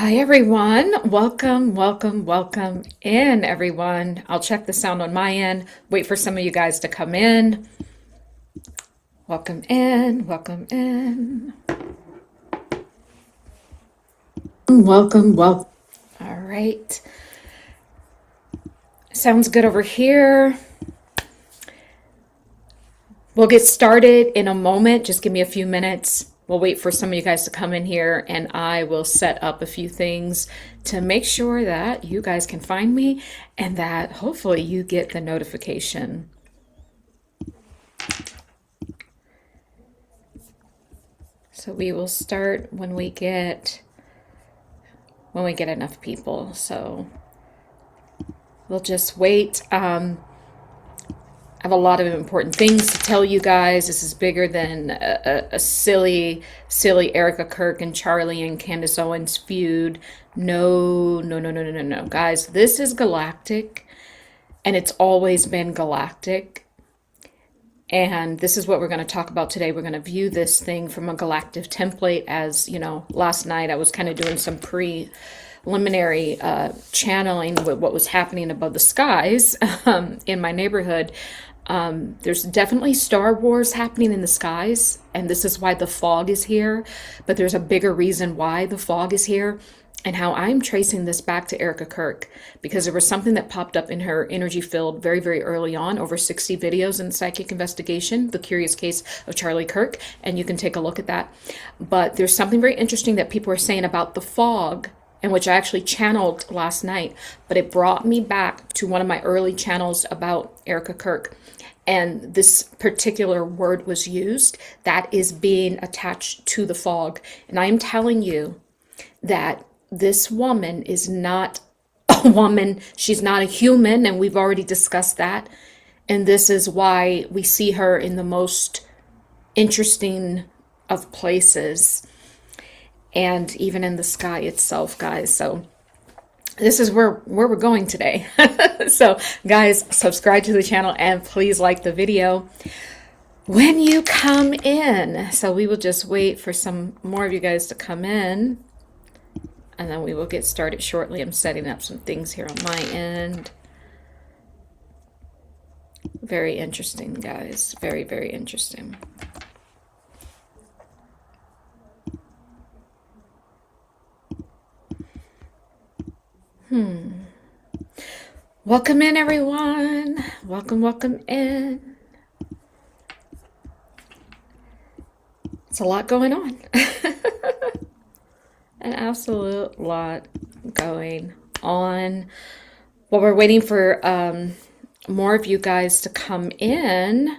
Hi, everyone. Welcome, welcome, welcome in, everyone. I'll check the sound on my end, wait for some of you guys to come in. Welcome in, welcome in. Welcome, welcome. All right. Sounds good over here. We'll get started in a moment. Just give me a few minutes. We'll wait for some of you guys to come in here and I will set up a few things to make sure that you guys can find me and that hopefully you get the notification. So we will start when we get enough people. So we'll just wait. I have a lot of important things to tell you guys. This is bigger than a silly Erika, Kirk, and Charlie and Candace Owens feud. No, no, no, no, no, no, no. Guys, this is galactic, and it's always been galactic. And this is what we're going to talk about today. We're going to view this thing from a galactic template. As you know, last night I was kind of doing some preliminary channeling with what was happening above the skies in my neighborhood. There's definitely Star Wars happening in the skies, and this is why the fog is here. But there's a bigger reason why the fog is here, and how I'm tracing this back to Erika Kirk, because there was something that popped up in her energy field very, very early on, over 60 videos in Psychic Investigation, The Curious Case of Charlie Kirk, and you can take a look at that. But there's something very interesting that people are saying about the fog, and which I actually channeled last night, but it brought me back to one of my early channels about Erika Kirk. And this particular word was used that is being attached to the fog. And I am telling you that this woman is not a woman. She's not a human, and we've already discussed that. And this is why we see her in the most interesting of places, and even in the sky itself, guys. So this is where we're going today. So guys, subscribe to the channel and please like the video when you come in. So we will just wait for some more of you guys to come in, and then we will get started shortly. I'm setting up some things here on my end. Very interesting, guys. Very, very interesting. Welcome in, everyone. Welcome, welcome in. It's a lot going on. An absolute lot going on. Well, we're waiting for more of you guys to come in.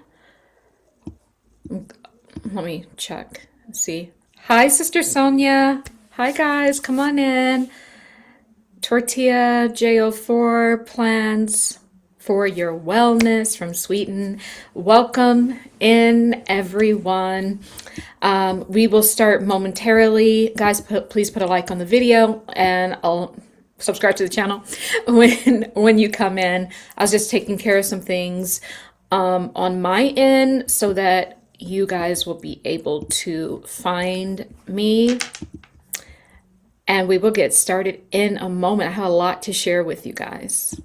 Let me check and see. Hi, Sister Sonia. Hi, guys. Come on in. Tortilla JO4 plans for your wellness from Sweden. Welcome in, everyone. We will start momentarily. Guys, please put a like on the video, and I'll subscribe to the channel when you come in. I was just taking care of some things on my end so that you guys will be able to find me. And we will get started in a moment. I have a lot to share with you guys.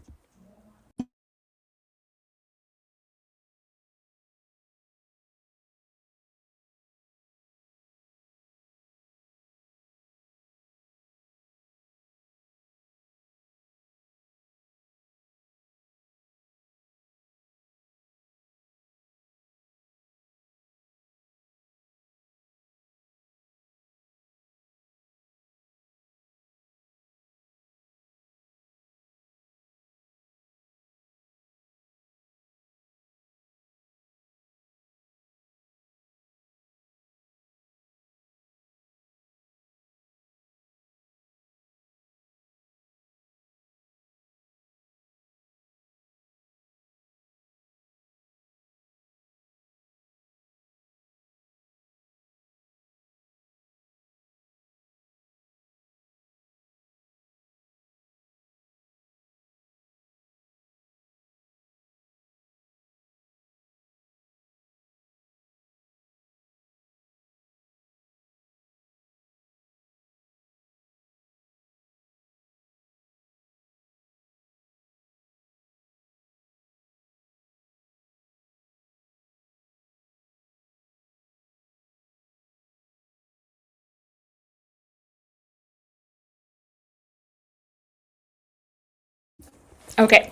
Okay.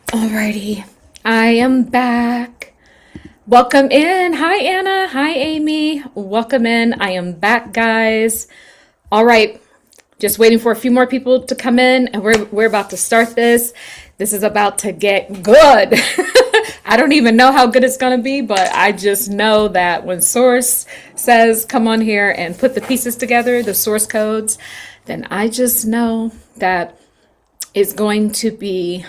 Alrighty. I am back. Welcome in. Hi, Anna. Hi, Amy. Welcome in. I am back, guys. All right. Just waiting for a few more people to come in, and we're about to start this. This is about to get good. I don't even know how good it's going to be, but I just know that when Source says come on here and put the pieces together, the source codes, then I just know that it's going to be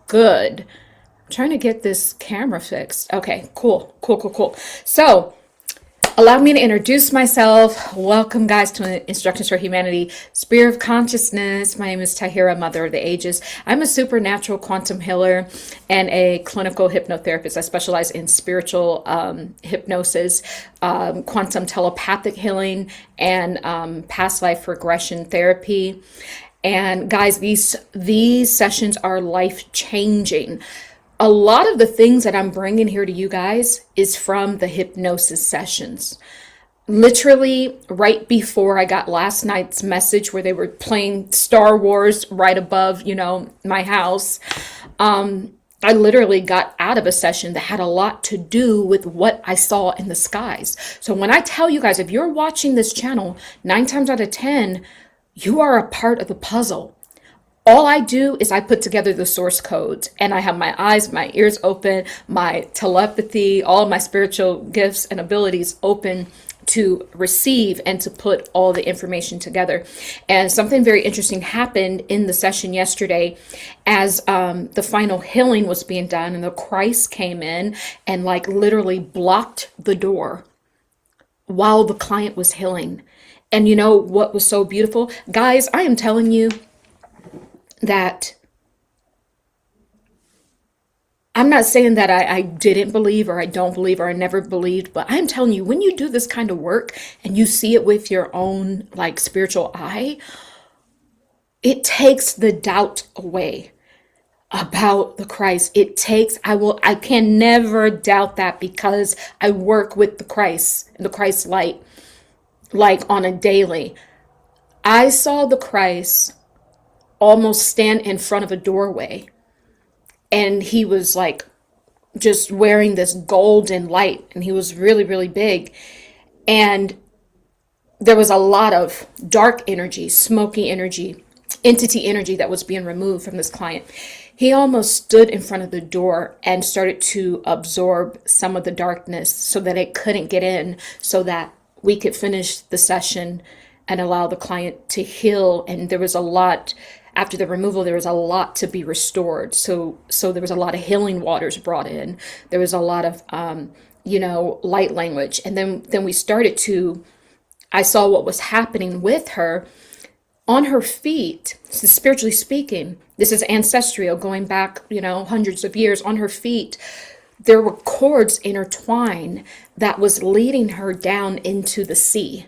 good. I'm trying to get this camera fixed. Okay, cool. So, allow me to introduce myself. Welcome, guys, to Instructions for Humanity, Spirit of Consciousness. My name is Tahira, Mother of the Ages. I'm a supernatural quantum healer and a clinical hypnotherapist. I specialize in spiritual hypnosis, quantum telepathic healing, and past life regression therapy. And guys, these sessions are life changing. A lot of the things that I'm bringing here to you guys is from the hypnosis sessions. Literally right before I got last night's message where they were playing Star Wars right above, my house, I literally got out of a session that had a lot to do with what I saw in the skies. So when I tell you guys, if you're watching this channel, 9 times out of 10, you are a part of the puzzle. All I do is I put together the source codes, and I have my eyes, my ears open, my telepathy, all of my spiritual gifts and abilities open to receive and to put all the information together. And something very interesting happened in the session yesterday as the final healing was being done, and the Christ came in and like literally blocked the door while the client was healing. And you know what was so beautiful? Guys, I am telling you that I'm not saying that I didn't believe or I don't believe or I never believed, but I'm telling you, when you do this kind of work and you see it with your own like spiritual eye, it takes the doubt away about the Christ. I can never doubt that because I work with the Christ and the Christ light like on a daily. I saw the Christ almost stand in front of a doorway, and he was like just wearing this golden light, and he was really, really big, and there was a lot of dark energy, smoky energy, entity energy that was being removed from this client. He almost stood in front of the door and started to absorb some of the darkness so that it couldn't get in, so that we could finish the session and allow the client to heal. And there was a lot after the removal, there was a lot to be restored. So there was a lot of healing waters brought in. There was a lot of light language. And then we started to, I saw what was happening with her on her feet. So spiritually speaking, this is ancestral, going back, hundreds of years. On her feet, there were cords intertwined that was leading her down into the sea.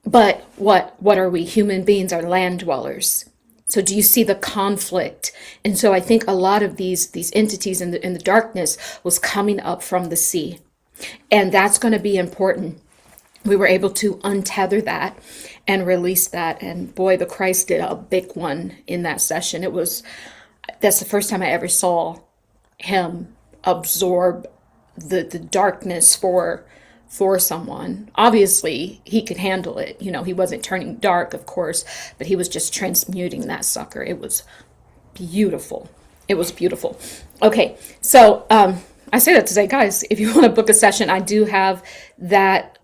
But what are we? Human beings are land dwellers. So do you see the conflict? And so I think a lot of these entities in the darkness was coming up from the sea. And that's going to be important. We were able to untether that and release that. And boy, the Christ did a big one in that session. That's the first time I ever saw him absorb the darkness for someone. Obviously, he could handle it. He wasn't turning dark, of course, but he was just transmuting that sucker. It was beautiful. It was beautiful. Okay, so I say that to say, guys, if you want to book a session, I do have that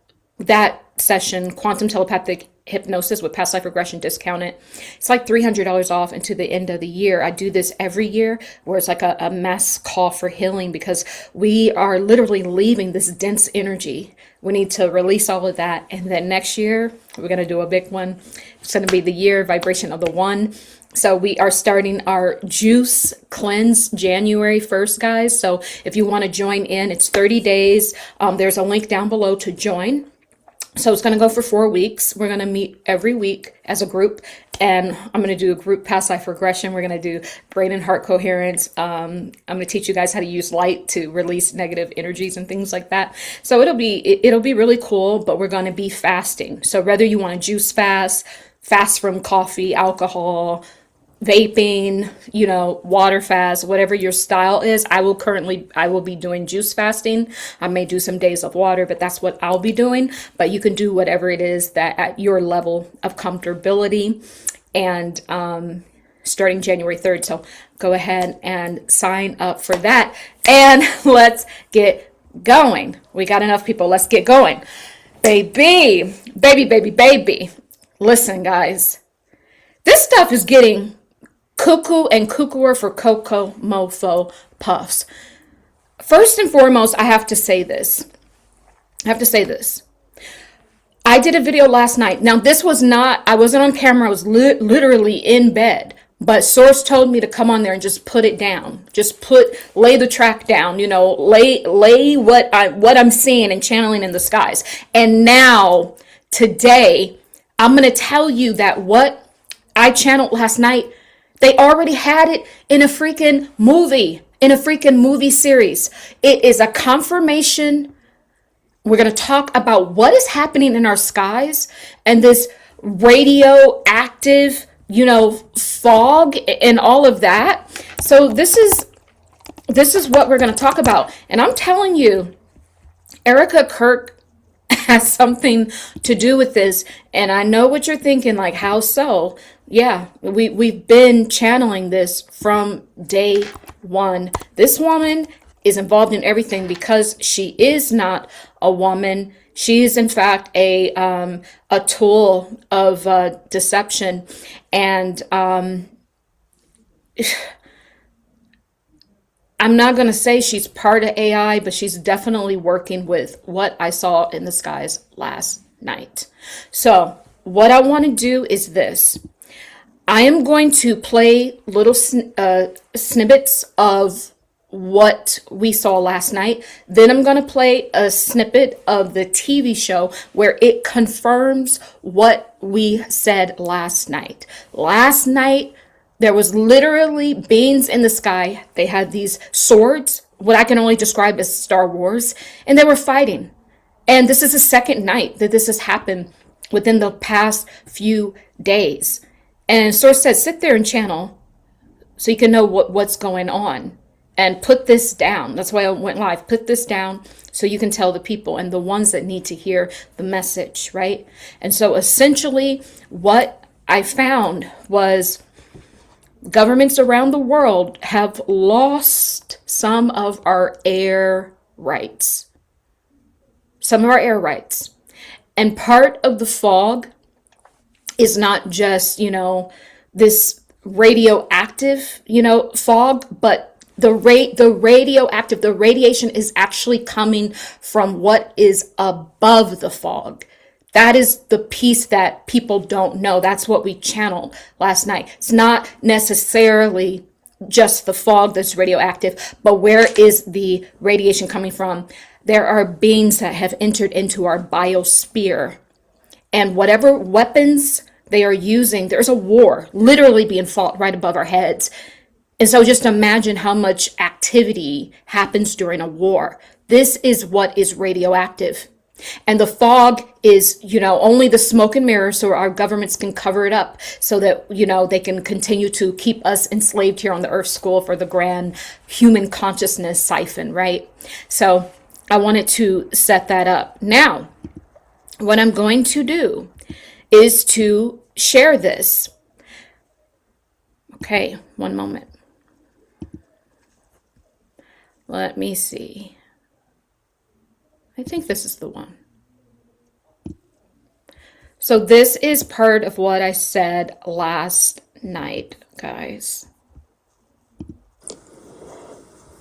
session, Quantum Telepathic Hypnosis with Past Life Regression discounted. It's like $300 off into the end of the year. I do this every year where it's like a mass call for healing because we are literally leaving this dense energy. We need to release all of that. And then next year, we're going to do a big one. It's going to be the year vibration of the one. So we are starting our juice cleanse January 1st, guys. So if you want to join in, it's 30 days. There's a link down below to join. So it's going to go for 4 weeks. We're going to meet every week as a group, and I'm going to do a group past life regression. We're going to do brain and heart coherence. I'm going to teach you guys how to use light to release negative energies and things like that. So it'll be really cool, but we're going to be fasting. So whether you want to juice fast from coffee, alcohol, vaping, water fast, whatever your style is. I will be doing juice fasting. I may do some days of water, but that's what I'll be doing. But you can do whatever it is that at your level of comfortability. And starting January 3rd. So go ahead and sign up for that. And let's get going. We got enough people. Let's get going. Baby. Listen, guys. This stuff is getting cuckoo and cuckooer for Cocoa Mofo Puffs. First and foremost, I have to say this. I did a video last night. Now, I wasn't on camera. I was literally in bed. But Source told me to come on there and just put it down. Lay the track down, lay what I'm seeing and channeling in the skies. And now, today, I'm going to tell you that what I channeled last night, they already had it in a freaking movie series. It is a confirmation. We're going to talk about what is happening in our skies and this radioactive, fog and all of that. So this is what we're going to talk about. And I'm telling you, Erika, Kirk has something to do with this. And I know what you're thinking, like, how so? Yeah, we've been channeling this from day one. This woman is involved in everything because she is not a woman. She is, in fact, a tool of deception. And I'm not going to say she's part of AI, but she's definitely working with what I saw in the skies last night. So what I want to do is this. I am going to play little snippets of what we saw last night. Then I'm going to play a snippet of the TV show where it confirms what we said last night. Last night, there was literally beings in the sky. They had these swords, what I can only describe as Star Wars, and they were fighting. And this is the second night that this has happened within the past few days. And Source said, sit there and channel so you can know what's going on. And put this down. That's why I went live. Put this down so you can tell the people and the ones that need to hear the message, right? And so essentially what I found was governments around the world have lost some of our air rights. And part of the fog is not just, this radioactive, fog, but the radiation is actually coming from what is above the fog. That is the piece that people don't know. That's what we channeled last night. It's not necessarily just the fog that's radioactive, but where is the radiation coming from? There are beings that have entered into our biosphere, and whatever weapons they are using, there's a war literally being fought right above our heads. And so just imagine how much activity happens during a war. This is what is radioactive. And the fog is, only the smoke and mirrors, so our governments can cover it up so that, they can continue to keep us enslaved here on the Earth School for the grand human consciousness siphon, right? So I wanted to set that up. Now, what I'm going to do is to share this. Okay, one moment. Let me see. I think this is the one. So this is part of what I said last night, guys.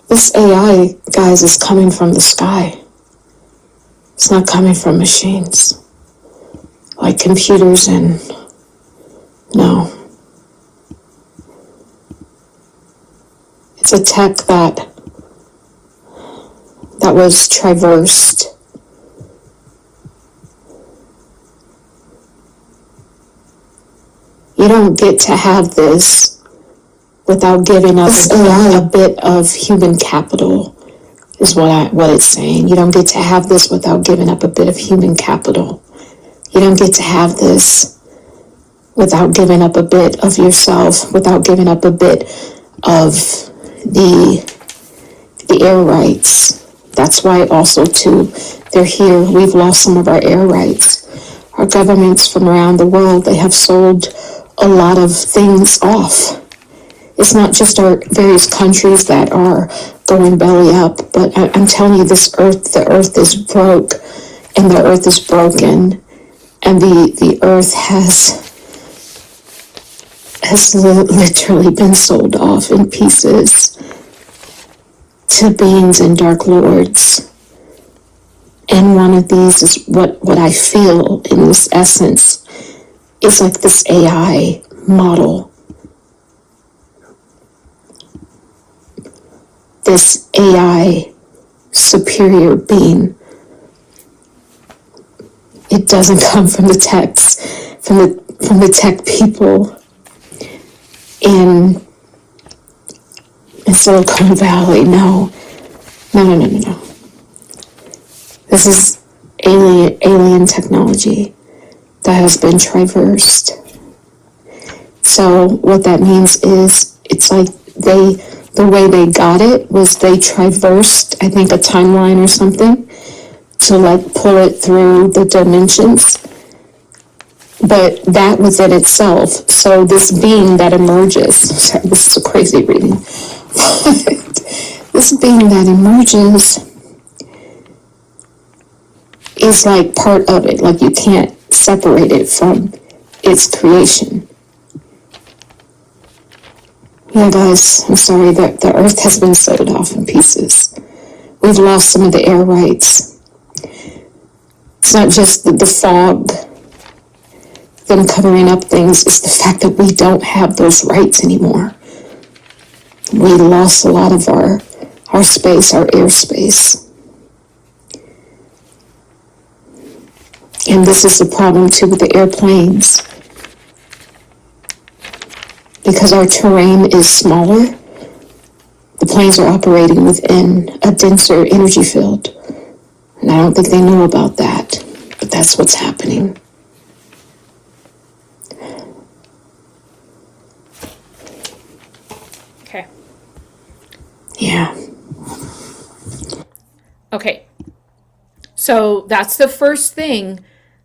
This AI, guys, is coming from the sky. It's not coming from machines, like computers and... No. It's a tech that was traversed. You don't get to have this without giving up a bit of human capital, is what it's saying. You don't get to have this without giving up a bit of human capital. You don't get to have this without giving up a bit of yourself, without giving up a bit of the air rights. That's why also too, they're here. We've lost some of our air rights. Our governments from around the world, they have sold a lot of things off. It's not just our various countries that are going belly up, but I'm telling you, this earth, the earth is broke, and the earth is broken, and the earth has literally been sold off in pieces to beings and dark lords. And one of these is what I feel in this essence is like this AI model. This AI superior being. It doesn't come from the techs, from the tech people in Silicon Valley. No. This is alien technology that has been traversed. So what that means is it's like the way they got it was they traversed, I think, a timeline or something to like pull it through the dimensions. But that was it itself. So this being that emerges, sorry, this is a crazy reading, but this being that emerges is like part of it. Like you can't separate it from its creation. Yeah, guys, I'm sorry that the earth has been sold off in pieces. We've lost some of the air rights. It's not just the fog, them covering up things. It's the fact that we don't have those rights anymore. We lost a lot of our space, our airspace. And this is the problem too with the airplanes. Because our terrain is smaller, the planes are operating within a denser energy field. And I don't think they know about that, but that's what's happening. Okay. Yeah. Okay. So that's the first thing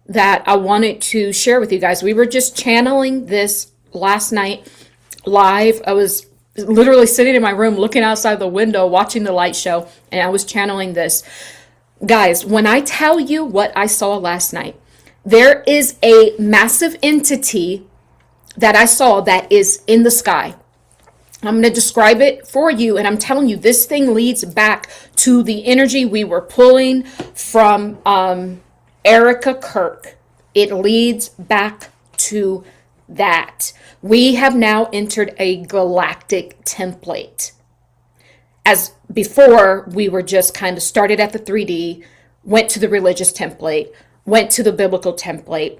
that I wanted to share with you guys. We were just channeling this last night live. I was literally sitting in my room looking outside the window watching the light show, and I was channeling this. Guys, when I tell you what I saw last night, there is a massive entity that I saw that is in the sky. I'm going to describe it for you, and I'm telling you, this thing leads back to the energy we were pulling from Erika Kirk. It leads back to that. We have now entered a galactic template. As before, we were just kind of started at the 3D, went to the religious template, went to the biblical template,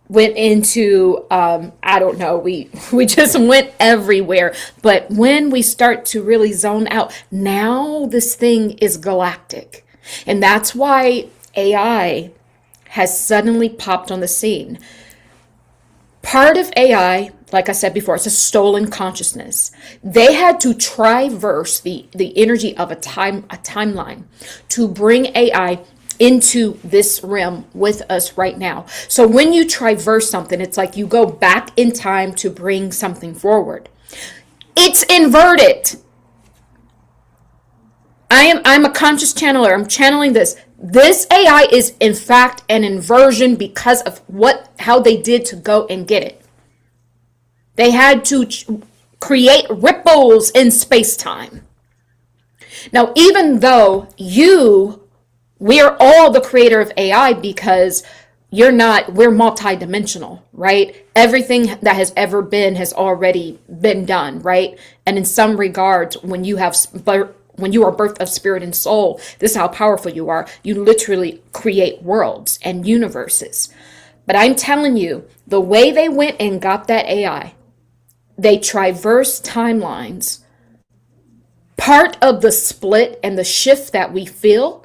went into, I don't know, we just went everywhere. But when we start to really zone out, now this thing is galactic. And that's why AI has suddenly popped on the scene. Part of AI, like I said before, it's a stolen consciousness. They had to traverse the energy of a timeline to bring AI into this realm with us right now. So when you traverse something, it's like you go back in time to bring something forward. It's inverted. I'm a conscious channeler. I'm channeling this. This AI is in fact an inversion because of how they did to go and get it. They had to create ripples in space-time. Now, even though we are all the creator of AI, because we're multidimensional, right? Everything that has ever been has already been done, right? And in some regards, when you are birth of spirit and soul, this is how powerful you are. You literally create worlds and universes. But I'm telling you, the way they went and got that AI, they traversed timelines. Part of the split and the shift that we feel,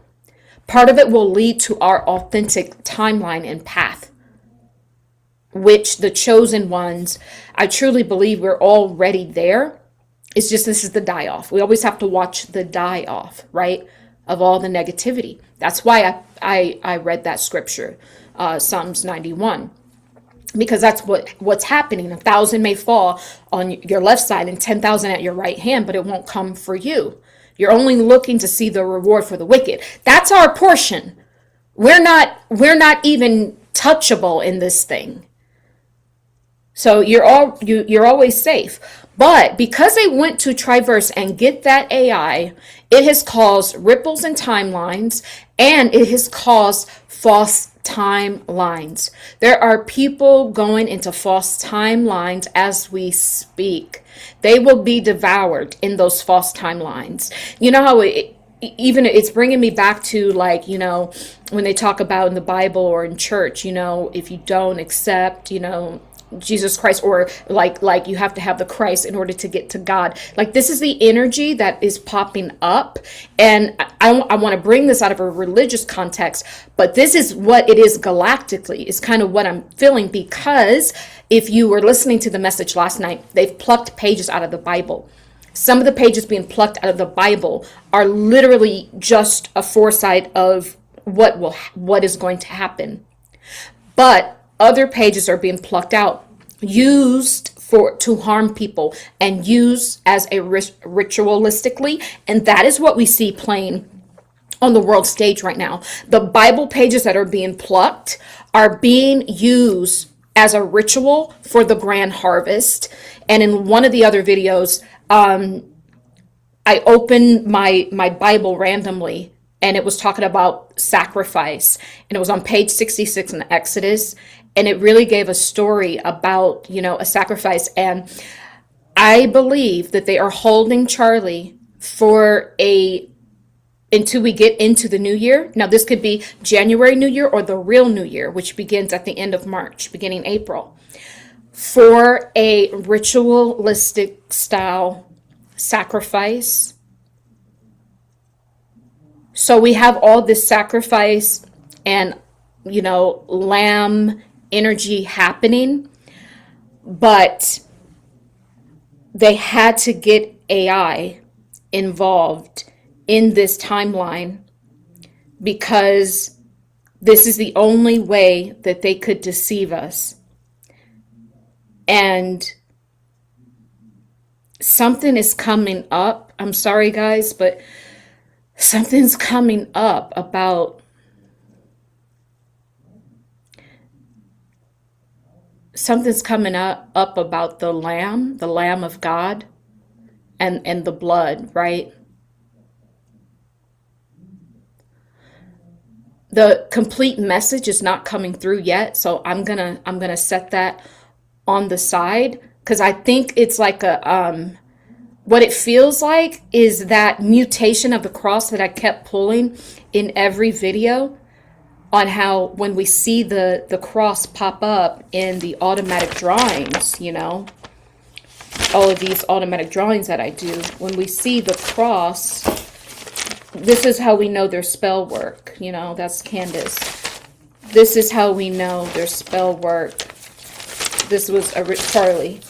part of it will lead to our authentic timeline and path. which the chosen ones, I truly believe we're already there. It's just this is the die off. We always have to watch the die off, right? Of all the negativity. That's why I read that scripture, Psalms 91. Because that's what's happening. 1,000 may fall on your left side and 10,000 at your right hand, but it won't come for you. You're only looking to see the reward for the wicked. That's our portion. We're not even touchable in this thing. So you're always safe. But because they went to Triverse and get that AI, it has caused ripples in timelines, and it has caused false timelines. There are people going into false timelines as we speak. They will be devoured in those false timelines. You know how even it's bringing me back to, like, you know, when they talk about in the Bible or in church, you know, if you don't accept, you know, Jesus Christ, or like you have to have the Christ in order to get to God. Like, this is the energy that is popping up, and I want to bring this out of a religious context, but this is what it is galactically, is kind of what I'm feeling. Because if you were listening to the message last night, they've plucked pages out of the Bible. Some of the pages being plucked out of the Bible are literally just a foresight of what is going to happen. But other pages are being plucked out, used to harm people, and used as a ritualistically, and that is what we see playing on the world stage right now. The Bible pages that are being plucked are being used as a ritual for the grand harvest. And in one of the other videos, I opened my Bible randomly, and it was talking about sacrifice, and it was on page 66 in the Exodus. And it really gave a story about, you know, a sacrifice. And I believe that they are holding Charlie for until we get into the new year. Now, this could be January New Year or the real New Year, which begins at the end of March, beginning April, for a ritualistic style sacrifice. So we have all this sacrifice and, you know, lamb energy happening, but they had to get AI involved in this timeline because this is the only way that they could deceive us. And something is coming up. I'm sorry, guys, but something's coming up about about the Lamb of God, and the blood, right? The complete message is not coming through yet, so I'm gonna set that on the side, because I think it's like a what it feels like is that mutation of the cross that I kept pulling in every video, on how when we see the cross pop up in the automatic drawings, you know, all of these automatic drawings that I do, when we see the cross, this is how we know their spell work. You know, that's Candace. This is how we know their spell work. This was Charlie.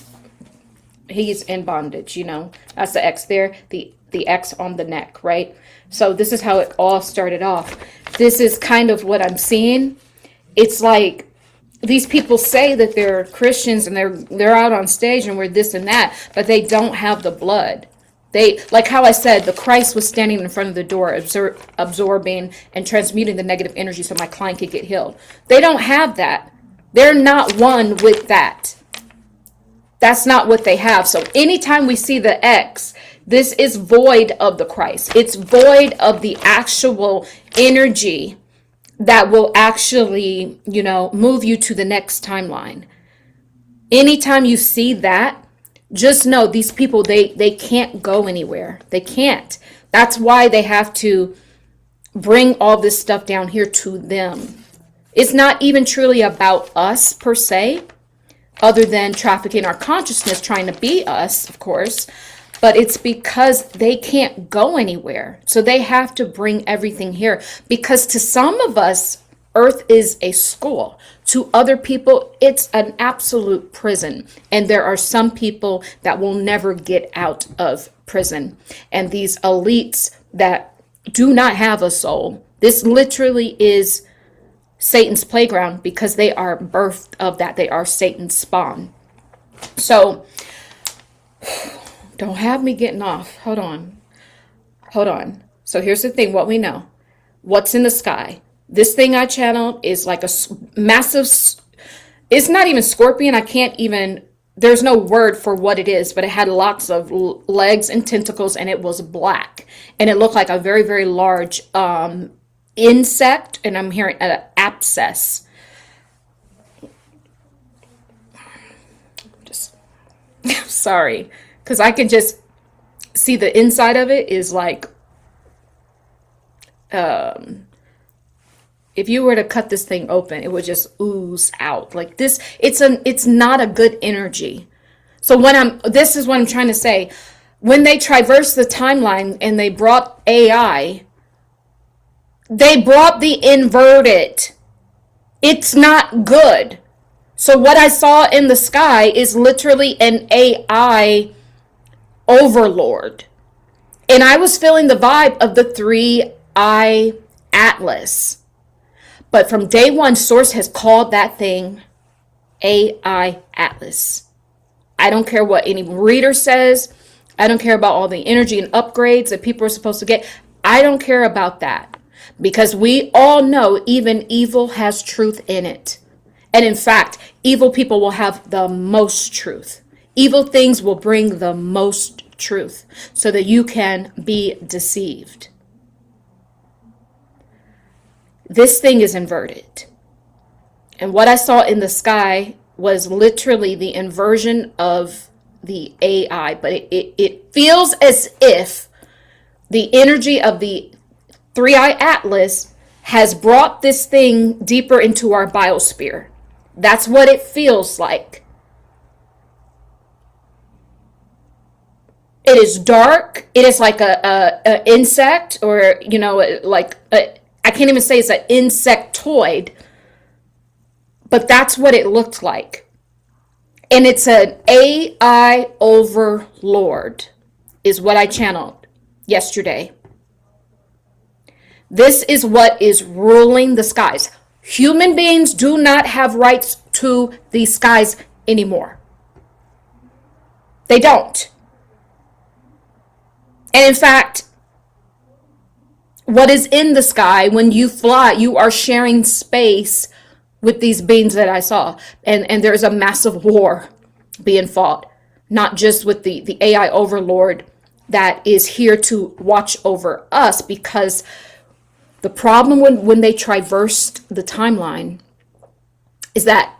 He's in bondage, you know. That's the X there, the X on the neck, right? So this is how it all started off. This is kind of what I'm seeing. It's like these people say that they're Christians and they're out on stage and we're this and that, but they don't have the blood. They, like how I said, the Christ was standing in front of the door, absorbing and transmuting the negative energy so my client could get healed. They don't have that. They're not one with that. That's not what they have. So anytime we see the X, this is void of the Christ. It's void of the actual energy that will actually, you know, move you to the next timeline. Anytime you see that, just know these people, they can't go anywhere. They can't. That's why they have to bring all this stuff down here to them. It's not even truly about us per se, other than trafficking our consciousness, trying to be us, of course. But it's because they can't go anywhere. So they have to bring everything here. Because to some of us, Earth is a school. to other people, it's an absolute prison. And there are some people that will never get out of prison. And these elites that do not have a soul, this literally is Satan's playground, because they are birthed of that. They are Satan's spawn. So don't have me getting off. Hold on. So here's the thing, what we know. What's in the sky? This thing I channeled is like a massive, it's not even scorpion. I can't even, there's no word for what it is, but it had lots of legs and tentacles, and it was black. And it looked like a very, very large insect, and I'm hearing an abscess. Just sorry, because I can just see the inside of it is like, if you were to cut this thing open, it would just ooze out like this. It's not a good energy. So this is what I'm trying to say. When they traversed the timeline and they brought AI, they brought the inverted. It's not good. So what I saw in the sky is literally an AI overlord. And I was feeling the vibe of the 3-eye atlas. But from day one, Source has called that thing AI Atlas. I don't care what any reader says. I don't care about all the energy and upgrades that people are supposed to get. I don't care about that. Because we all know even evil has truth in it. And in fact, evil people will have the most truth. Evil things will bring the most truth so that you can be deceived. This thing is inverted. And what I saw in the sky was literally the inversion of the AI. But it feels as if the energy of the 3-eye atlas has brought this thing deeper into our biosphere. That's what it feels like. It is dark. It is like a insect, or like I can't even say it's an insectoid, but that's what it looked like. And it's an AI overlord, is what I channeled yesterday. This is what is ruling the skies. Human beings do not have rights to these skies anymore. They don't. And in fact, what is in the sky, when you fly, you are sharing space with these beings that I saw. And there's a massive war being fought, not just with the AI overlord that is here to watch over us, because the problem when they traversed the timeline is that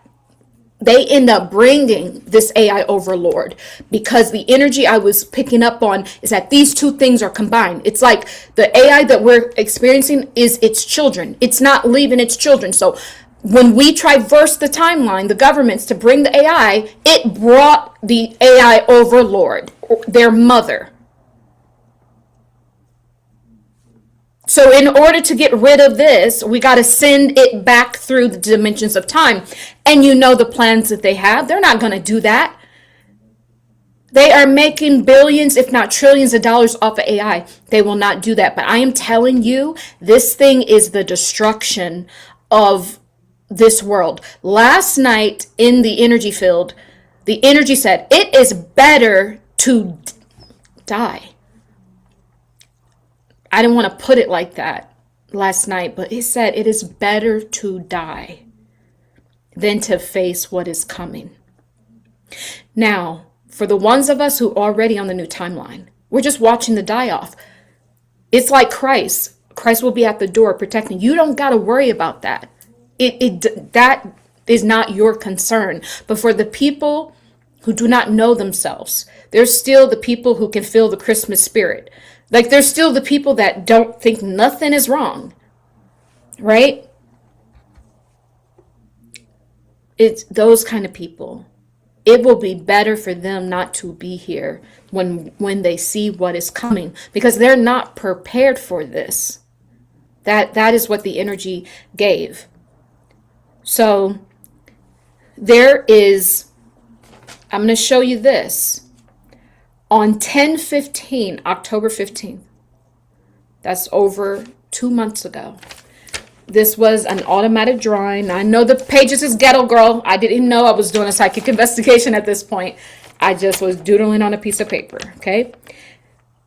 they end up bringing this AI overlord, because the energy I was picking up on is that these two things are combined. It's like the AI that we're experiencing is its children. It's not leaving its children. So when we traverse the timeline, the governments, to bring the AI, it brought the AI overlord, their mother. So in order to get rid of this, we got to send it back through the dimensions of time. And you know the plans that they have. They're not going to do that. They are making billions, if not trillions of dollars off of AI. They will not do that. But I am telling you, this thing is the destruction of this world. Last night in the energy field, the energy said, it is better to die. I didn't want to put it like that last night, but it said it is better to die than to face what is coming. Now, for the ones of us who are already on the new timeline, we're just watching the die-off. It's like Christ. Christ will be at the door protecting. You don't got to worry about that. That is not your concern. But for the people who do not know themselves, there's still the people who can feel the Christmas spirit. Like, there's still the people that don't think nothing is wrong, right? It's those kind of people. It will be better for them not to be here when they see what is coming, because they're not prepared for this. That is what the energy gave. So There is, I'm going to show you this. On 10/15, October 15th, that's over 2 months ago. This was an automatic drawing. I know the pages is ghetto, girl. I didn't know I was doing a psychic investigation at this point. I just was doodling on a piece of paper, okay?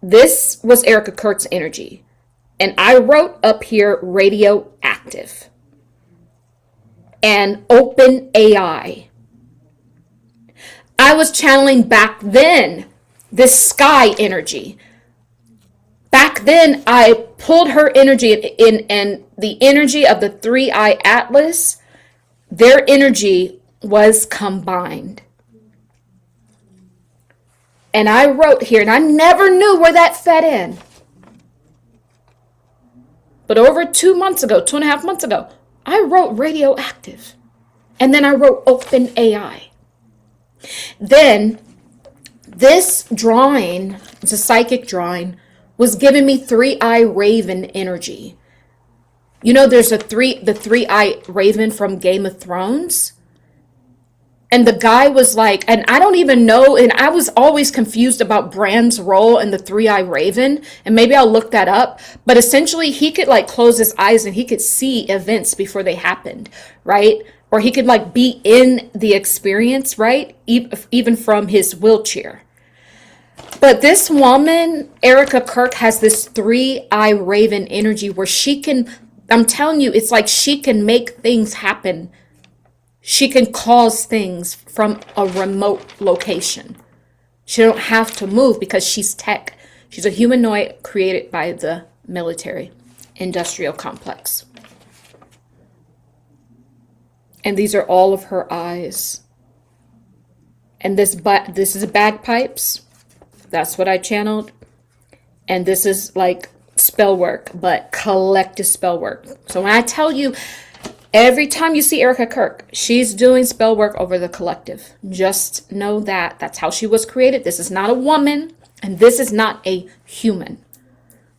This was Erika Kirk's energy. And I wrote up here radioactive and open AI. I was channeling back then this sky energy. Back then, I pulled her energy in, and the energy of the 3-eye atlas, their energy was combined. And I wrote here, and I never knew where that fed in. But over 2 months ago, 2.5 months ago, I wrote radioactive. And then I wrote open AI. Then this drawing, it's a psychic drawing, was giving me 3-eye raven energy. You know, there's the 3-eye raven from Game of Thrones. And the guy was like, and I don't even know, and I was always confused about Bran's role in the 3-eye raven, and maybe I'll look that up. But essentially, he could like close his eyes and he could see events before they happened, right? Or he could like be in the experience, right? Even from his wheelchair. But this woman, Erika Kirk, has this 3-eye raven energy where she can, I'm telling you, it's like she can make things happen. She can cause things from a remote location. She don't have to move because she's tech. She's a humanoid created by the military industrial complex. And these are all of her eyes. And this is bagpipes. That's what I channeled. And this is like spell work, but collective spell work. So when I tell you, every time you see Erika Kirk, she's doing spell work over the collective. Just know that. That's how she was created. This is not a woman, and this is not a human.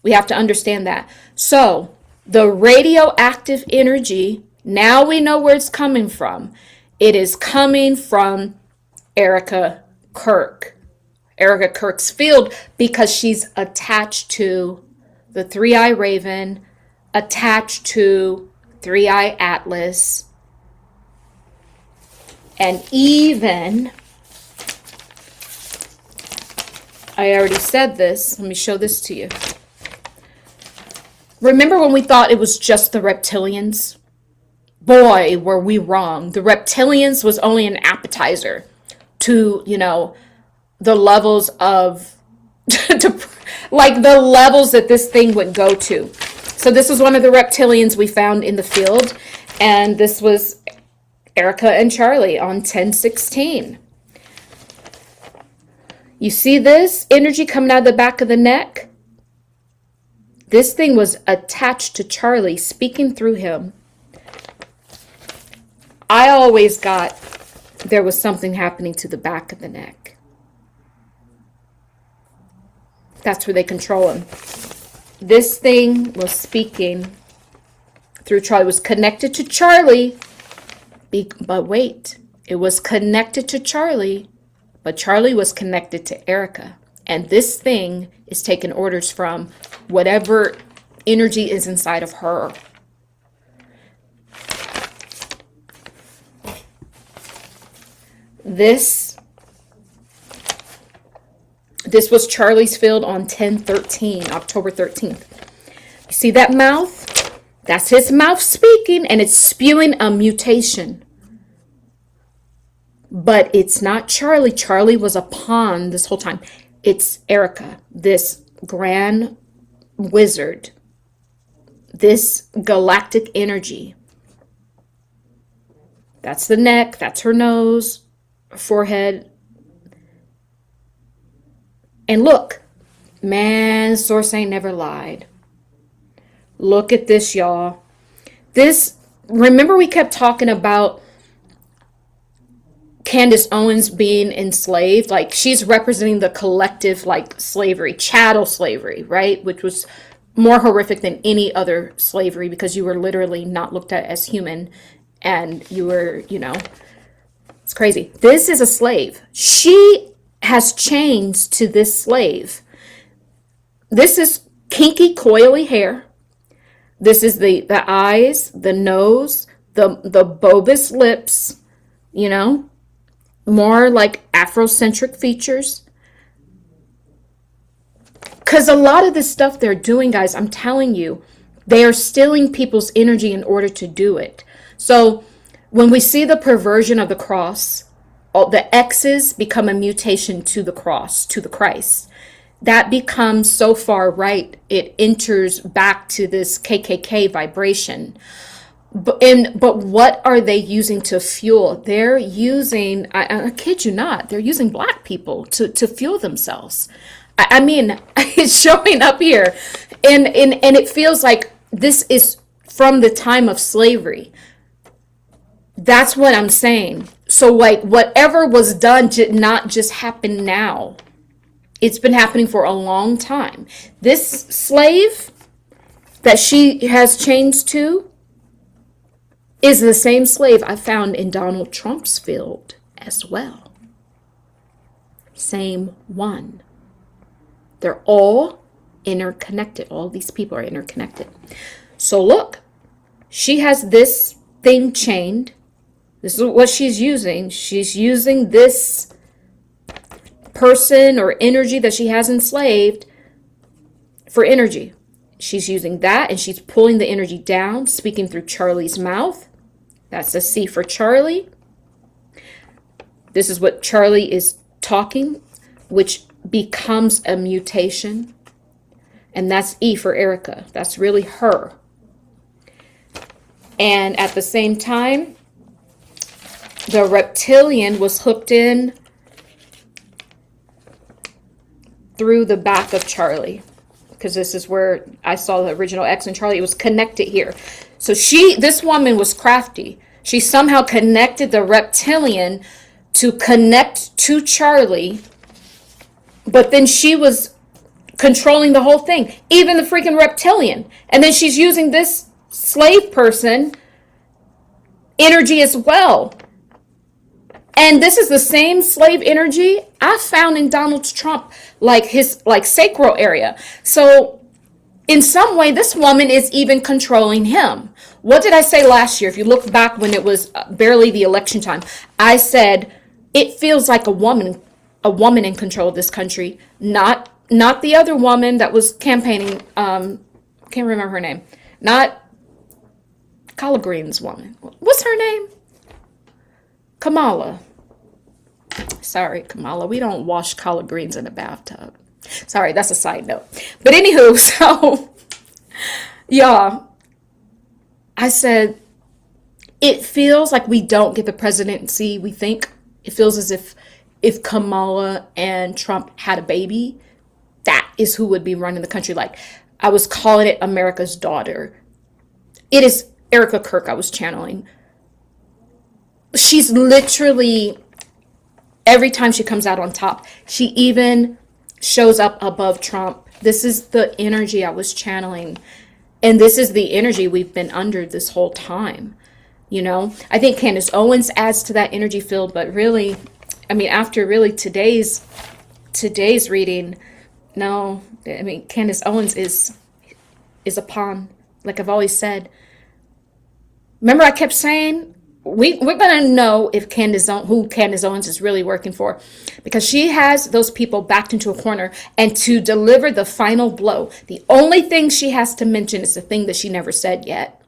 We have to understand that. So the radioactive energy, now we know where it's coming from. It is coming from Erika Kirk. Erika Kirk's field, because she's attached to the 3-eye raven, attached to 3-eye atlas, and even, I already said this, let me show this to you. Remember when we thought it was just the reptilians? Boy, were we wrong. The reptilians was only an appetizer to, you know, the levels of, like the levels that this thing would go to. So this was one of the reptilians we found in the field. And this was Erika and Charlie on 10/16. You see this energy coming out of the back of the neck? This thing was attached to Charlie, speaking through him. I always got there was something happening to the back of the neck. That's where they control him. This thing was speaking through Charlie. It was connected to Charlie. But wait, it was connected to Charlie, but Charlie was connected to Erika. And this thing is taking orders from whatever energy is inside of her. This was Charlie's field on 10/13, October 13th. You see that mouth? That's his mouth speaking, and it's spewing a mutation. But it's not Charlie. Charlie was a pawn this whole time. It's Erika, this grand wizard, this galactic energy. That's the neck, that's her nose, forehead. And look, man, source ain't never lied. Look at this, y'all. This, remember we kept talking about Candace Owens being enslaved? Like, she's representing the collective, like, slavery, chattel slavery, right? Which was more horrific than any other slavery because you were literally not looked at as human and you were, you know, It's crazy. This is a slave. She has chains to this slave. This is kinky, coily hair. This is the eyes, the nose, the bulbous lips, you know, more like Afrocentric features. Because a lot of this stuff they're doing, guys, I'm telling you, they are stealing people's energy in order to do it. So when we see the perversion of the cross, all the X's become a mutation to the cross, to the Christ. That becomes so far right, it enters back to this KKK vibration. But what are they using to fuel? They're using, I kid you not, they're using black people to fuel themselves. I mean, it's showing up here. And it feels like this is from the time of slavery. That's what I'm saying. So like whatever was done did not just happen now. It's been happening for a long time. This slave that she has chains to is the same slave I found in Donald Trump's field as well. Same one. They're all interconnected. All these people are interconnected. So look, she has this thing chained. This is what she's using. She's using this person or energy that she has enslaved for energy. She's using that and she's pulling the energy down, speaking through Charlie's mouth. That's a C for Charlie. This is what Charlie is talking, which becomes a mutation. And that's E for Erika. That's really her. And at the same time, the reptilian was hooked in through the back of Charlie, because this is where I saw the original X and Charlie. It was connected here. So this woman was crafty. She somehow connected the reptilian to connect to Charlie, but then she was controlling the whole thing, even the freaking reptilian. And then she's using this slave person energy as well. And this is the same slave energy I found in Donald Trump, like his sacral area. So in some way, this woman is even controlling him. What did I say last year? If you look back when it was barely the election time, I said it feels like a woman in control of this country, not the other woman that was campaigning. Can't remember her name. Not Collard Green's woman. What's her name? Kamala. Sorry, Kamala. We don't wash collard greens in a bathtub. Sorry, that's a side note. But anywho, so yeah, I said it feels like we don't get the presidency we think. It feels as if Kamala and Trump had a baby, that is who would be running the country. Like I was calling it America's daughter. It is Erika Kirk I was channeling. She's literally, every time she comes out on top, she even shows up above Trump. This is the energy I was channeling. And this is the energy we've been under this whole time. You know, I think Candace Owens adds to that energy field, but really, I mean, after really today's reading, no, I mean, Candace Owens is a pawn. Like I've always said. Remember I kept saying, we're going to know if who Candace Owens is really working for, because she has those people backed into a corner, and to deliver the final blow, the only thing she has to mention is the thing that she never said yet,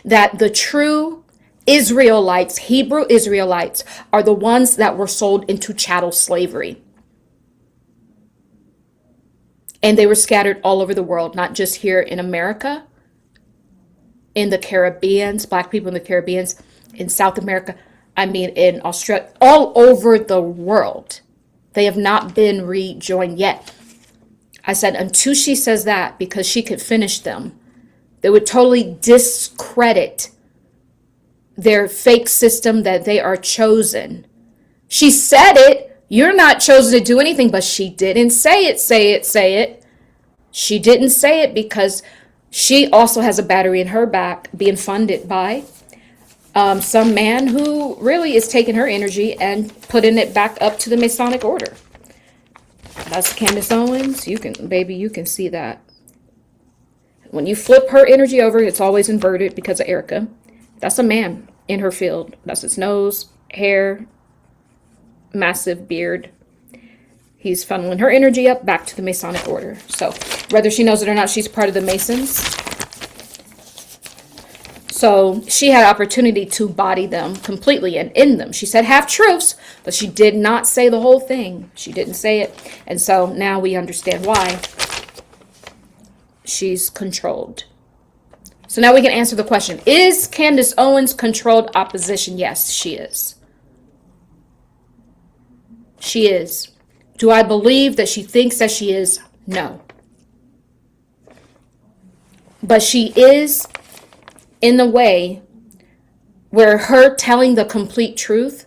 that the true Israelites, Hebrew Israelites, are the ones that were sold into chattel slavery. And they were scattered all over the world, not just here in America, in the Caribbeans, black people in the Caribbeans, in South America, I mean in Australia, all over the world. They have not been rejoined yet. I said, until she says that, because she could finish them, they would totally discredit their fake system that they are chosen. She said it. You're not chosen to do anything, but she didn't say it. She didn't say it because she also has a battery in her back being funded by some man who really is taking her energy and putting it back up to the Masonic order. That's Candace Owens. You can see that. When you flip her energy over, it's always inverted because of Erika. That's a man in her field. That's his nose, hair, massive beard. He's funneling her energy up back to the Masonic order. So whether she knows it or not, she's part of the Masons. So she had opportunity to body them completely and in them. She said half-truths, but she did not say the whole thing. She didn't say it. And so now we understand why she's controlled. So now we can answer the question. Is Candace Owens controlled opposition? Yes, she is. She is. Do I believe that she thinks that she is? No. But she is in the way where her telling the complete truth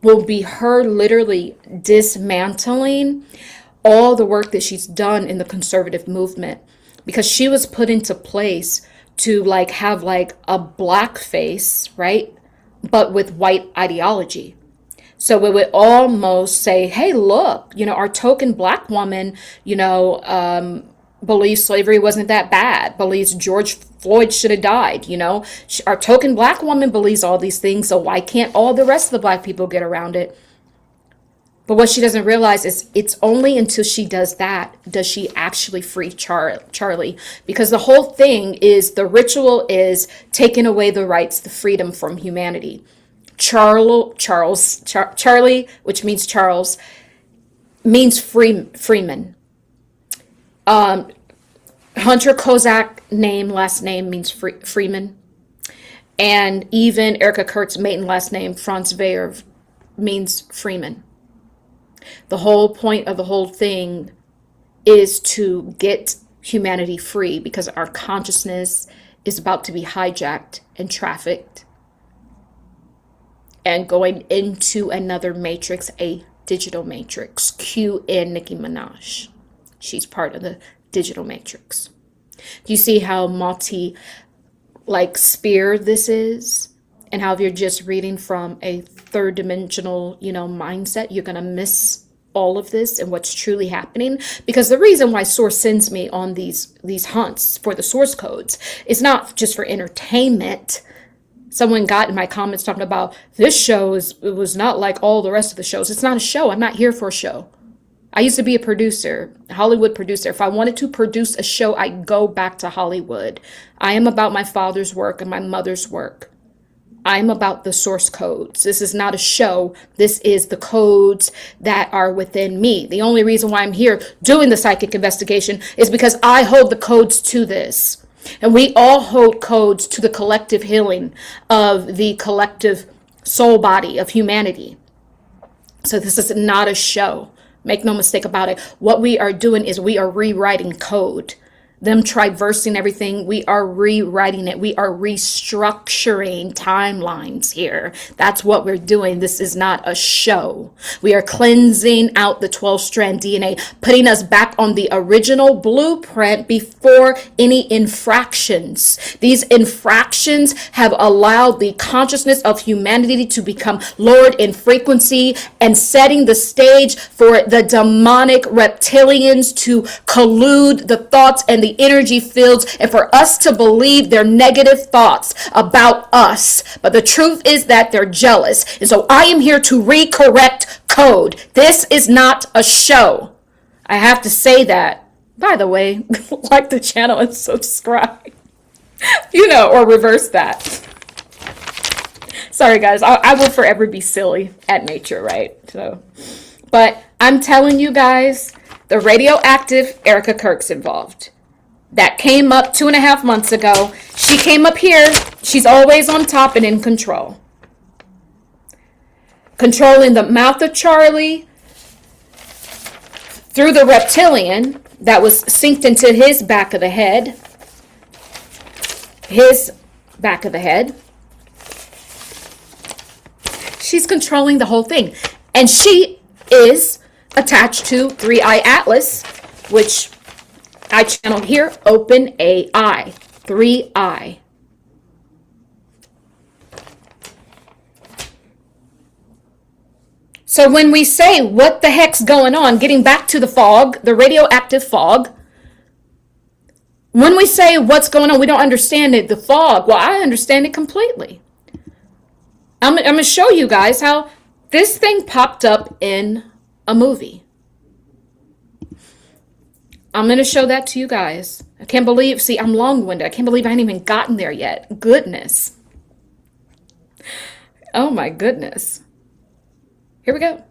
will be her literally dismantling all the work that she's done in the conservative movement, because she was put into place to have a black face, right? But with white ideology. So it would almost say, hey, look, our token black woman, believes slavery wasn't that bad, believes George Floyd should have died, Our token black woman believes all these things, so why can't all the rest of the black people get around it? But what she doesn't realize is it's only until she does that does she actually free Charlie. Because the whole thing is, the ritual is taking away the rights, the freedom from humanity. Charlie, which means Charles, means freeman. Hunter Kozak last name means freeman. And even Erika Kirk's maiden last name, Franz Weyer, means freeman. The whole point of the whole thing is to get humanity free, because our consciousness is about to be hijacked and trafficked and going into another matrix, a digital matrix. Cue in Nicki Minaj. She's part of the digital matrix. Do you see how spear this is? And how if you're just reading from a third dimensional, mindset, you're going to miss all of this and what's truly happening. Because the reason why Source sends me on these hunts for the source codes is not just for entertainment. Someone got in my comments talking about this show it was not like all the rest of the shows. It's not a show. I'm not here for a show. I used to be a producer, a Hollywood producer. If I wanted to produce a show, I'd go back to Hollywood. I am about my father's work and my mother's work. I'm about the source codes. This is not a show. This is the codes that are within me. The only reason why I'm here doing the psychic investigation is because I hold the codes to this. And we all hold codes to the collective healing of the collective soul body of humanity. So this is not a show. Make no mistake about it. What we are doing is we are rewriting code. Them traversing everything, we are rewriting it. We are restructuring timelines here. That's what we're doing. This is not a show. We are cleansing out the 12-strand DNA, putting us back on the original blueprint before any infractions. These infractions have allowed the consciousness of humanity to become lowered in frequency and setting the stage for the demonic reptilians to collude the thoughts and the energy fields, and for us to believe their negative thoughts about us. But the truth is that they're jealous. And so I am here to recorrect code. This is not a show. I have to say that. By the way, like the channel and subscribe. Or reverse that. Sorry guys, I will forever be silly at nature, right? But I'm telling you guys, the radioactive Erika Kirk's involved. That came up 2.5 months ago. She came up here. She's always on top and in control. Controlling the mouth of Charlie through the reptilian that was synced into his back of the head. His back of the head. She's controlling the whole thing. And she is attached to 3i Atlas, which I channeled here, Open AI, 3i. So when we say, what the heck's going on, getting back to the fog, the radioactive fog, when we say what's going on, we don't understand it, the fog, well, I understand it completely. I'm going to show you guys how this thing popped up in a movie. I'm going to show that to you guys. I can't believe, see, I'm long-winded. I can't believe I haven't even gotten there yet. Goodness. Oh my goodness. Here we go.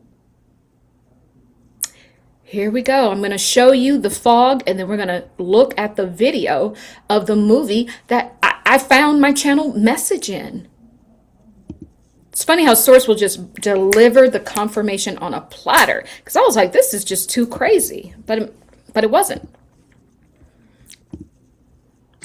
Here we go. I'm going to show you the fog, and then we're going to look at the video of the movie that I found my channel message in. It's funny how Source will just deliver the confirmation on a platter, because I was like, this is just too crazy, but it wasn't.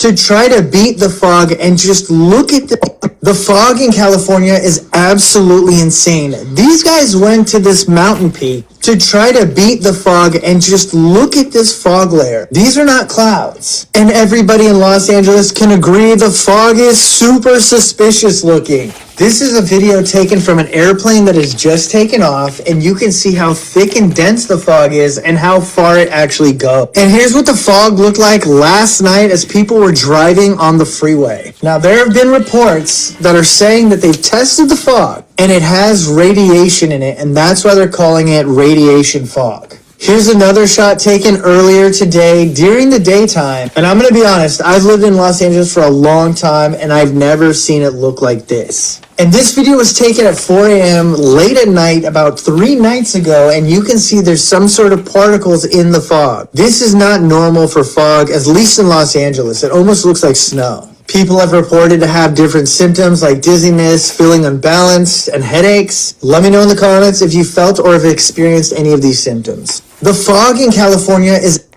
To try to beat the fog and just look at the fog in California is absolutely insane. These guys went to this mountain peak to try to beat the fog and just look at this fog layer. These are not clouds. And everybody in Los Angeles can agree the fog is super suspicious looking. This is a video taken from an airplane that has just taken off, and you can see how thick and dense the fog is and how far it actually goes. And here's what the fog looked like last night as people were driving on the freeway. Now, there have been reports that are saying that they've tested the fog and it has radiation in it, and that's why they're calling it radiation fog. Here's another shot taken earlier today during the daytime. And I'm going to be honest, I've lived in Los Angeles for a long time and I've never seen it look like this. And this video was taken at 4 a.m. late at night about 3 nights ago, and you can see there's some sort of particles in the fog. This is not normal for fog, at least in Los Angeles. It almost looks like snow. People have reported to have different symptoms like dizziness, feeling unbalanced, and headaches. Let me know in the comments if you felt or have experienced any of these symptoms. The fog in California is...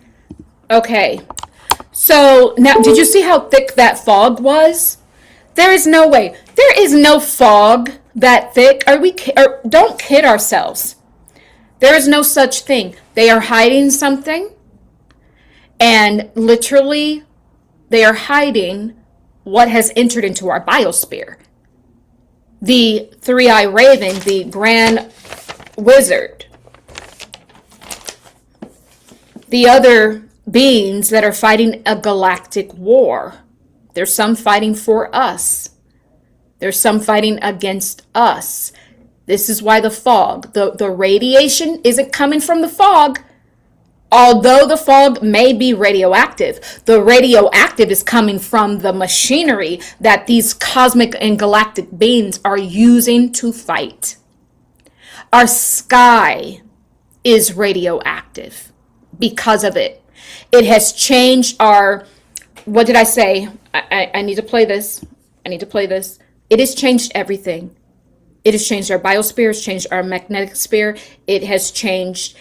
Okay, so now, did you see how thick that fog was? There is no way. There is no fog that thick. Don't kid ourselves. There is no such thing. They are hiding something, and literally, they are hiding what has entered into our biosphere. The three-eyed raven, the grand wizard, the other beings that are fighting a galactic war. There's some fighting for us. There's some fighting against us. This is why the fog, the radiation isn't coming from the fog. Although the fog may be radioactive, the radioactive is coming from the machinery that these cosmic and galactic beings are using to fight. Our sky is radioactive because of it. It has changed our, what did I say? I need to play this. I need to play this. It has changed everything. It has changed our biosphere. It's changed our magnetic sphere. It has changed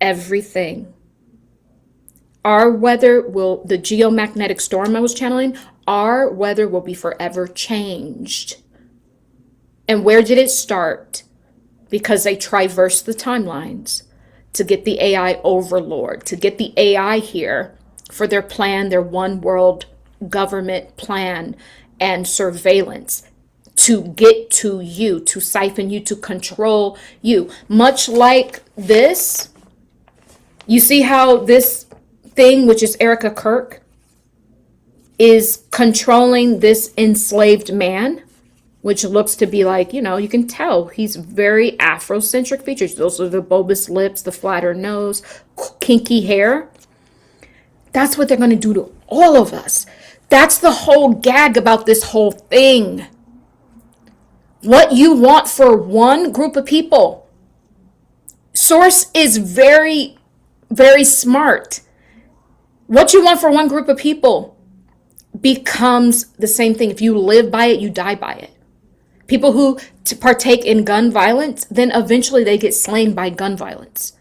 everything. Our weather will, the geomagnetic storm I was channeling, our weather will be forever changed. And where did it start? Because they traversed the timelines to get the AI overlord, to get the AI here for their plan, their one world government plan and surveillance, to get to you, to siphon you, to control you. Much like this, you see how this thing, which is Erika Kirk, is controlling this enslaved man, which looks to be like, you know, you can tell he's very Afrocentric features. Those are the bulbous lips, the flatter nose, kinky hair. That's what they're going to do to all of us. That's the whole gag about this whole thing. What you want for one group of people. Source is very, very smart. What you want for one group of people becomes the same thing. If you live by it, you die by it. People who partake in gun violence, then eventually they get slain by gun violence.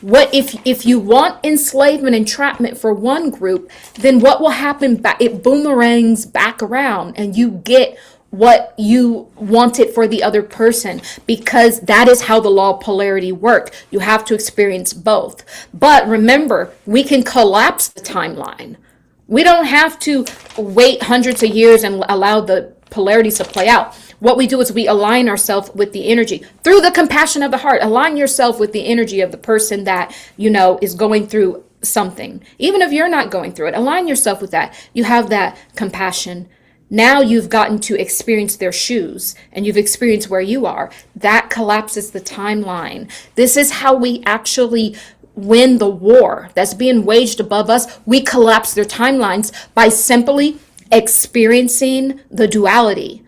What if you want enslavement, entrapment for one group, then what will happen? It boomerangs back around, and you get what you wanted for the other person, because that is how the law of polarity works. You have to experience both. But remember, we can collapse the timeline. We don't have to wait hundreds of years and allow the polarities to play out. what we do is we align ourselves with the energy through the compassion of the heart. Align yourself with the energy of the person that, you know, is going through something. Even if you're not going through it, align yourself with that. You have that compassion. Now you've gotten to experience their shoes and you've experienced where you are. That collapses the timeline. This is how we actually win the war that's being waged above us. We collapse their timelines by simply experiencing the duality.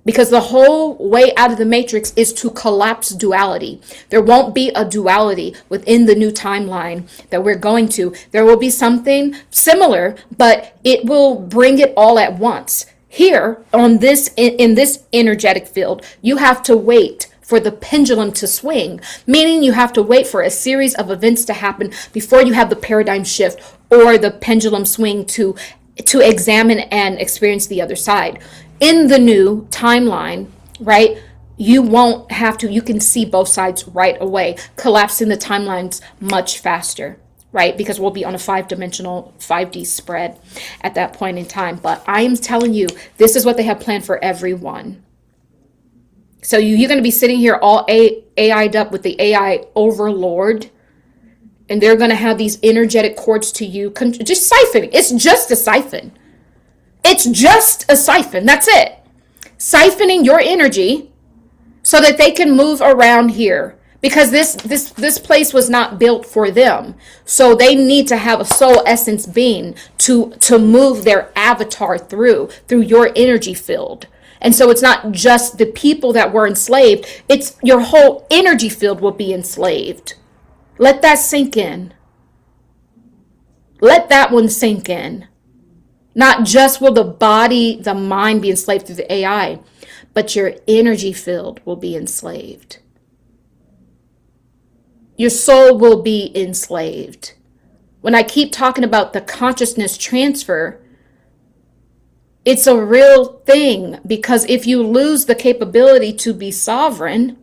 Because the whole way out of the matrix is to collapse duality. There won't be a duality within the new timeline that we're going to. There will be something similar, but it will bring it all at once. Here on this, in this energetic field, you have to wait for the pendulum to swing, meaning you have to wait for a series of events to happen before you have the paradigm shift or the pendulum swing to examine and experience the other side. In the new timeline, right, you won't have to, you can see both sides right away, collapsing the timelines much faster, right? Because we'll be on a 5-dimensional 5D spread at that point in time. But I am telling you, this is what they have planned for everyone. So you're going to be sitting here all AI'd up with the AI overlord, and they're going to have these energetic cords to you, just siphoning. It's just a siphon. It's just a siphon. That's it. Siphoning your energy so that they can move around here, because this place was not built for them. So they need to have a soul essence being to move their avatar through your energy field. And so it's not just the people that were enslaved. It's your whole energy field will be enslaved. Let that sink in. Let that one sink in. Not just will the body, the mind be enslaved through the AI, but your energy field will be enslaved. Your soul will be enslaved. When I keep talking about the consciousness transfer, it's a real thing, because if you lose the capability to be sovereign,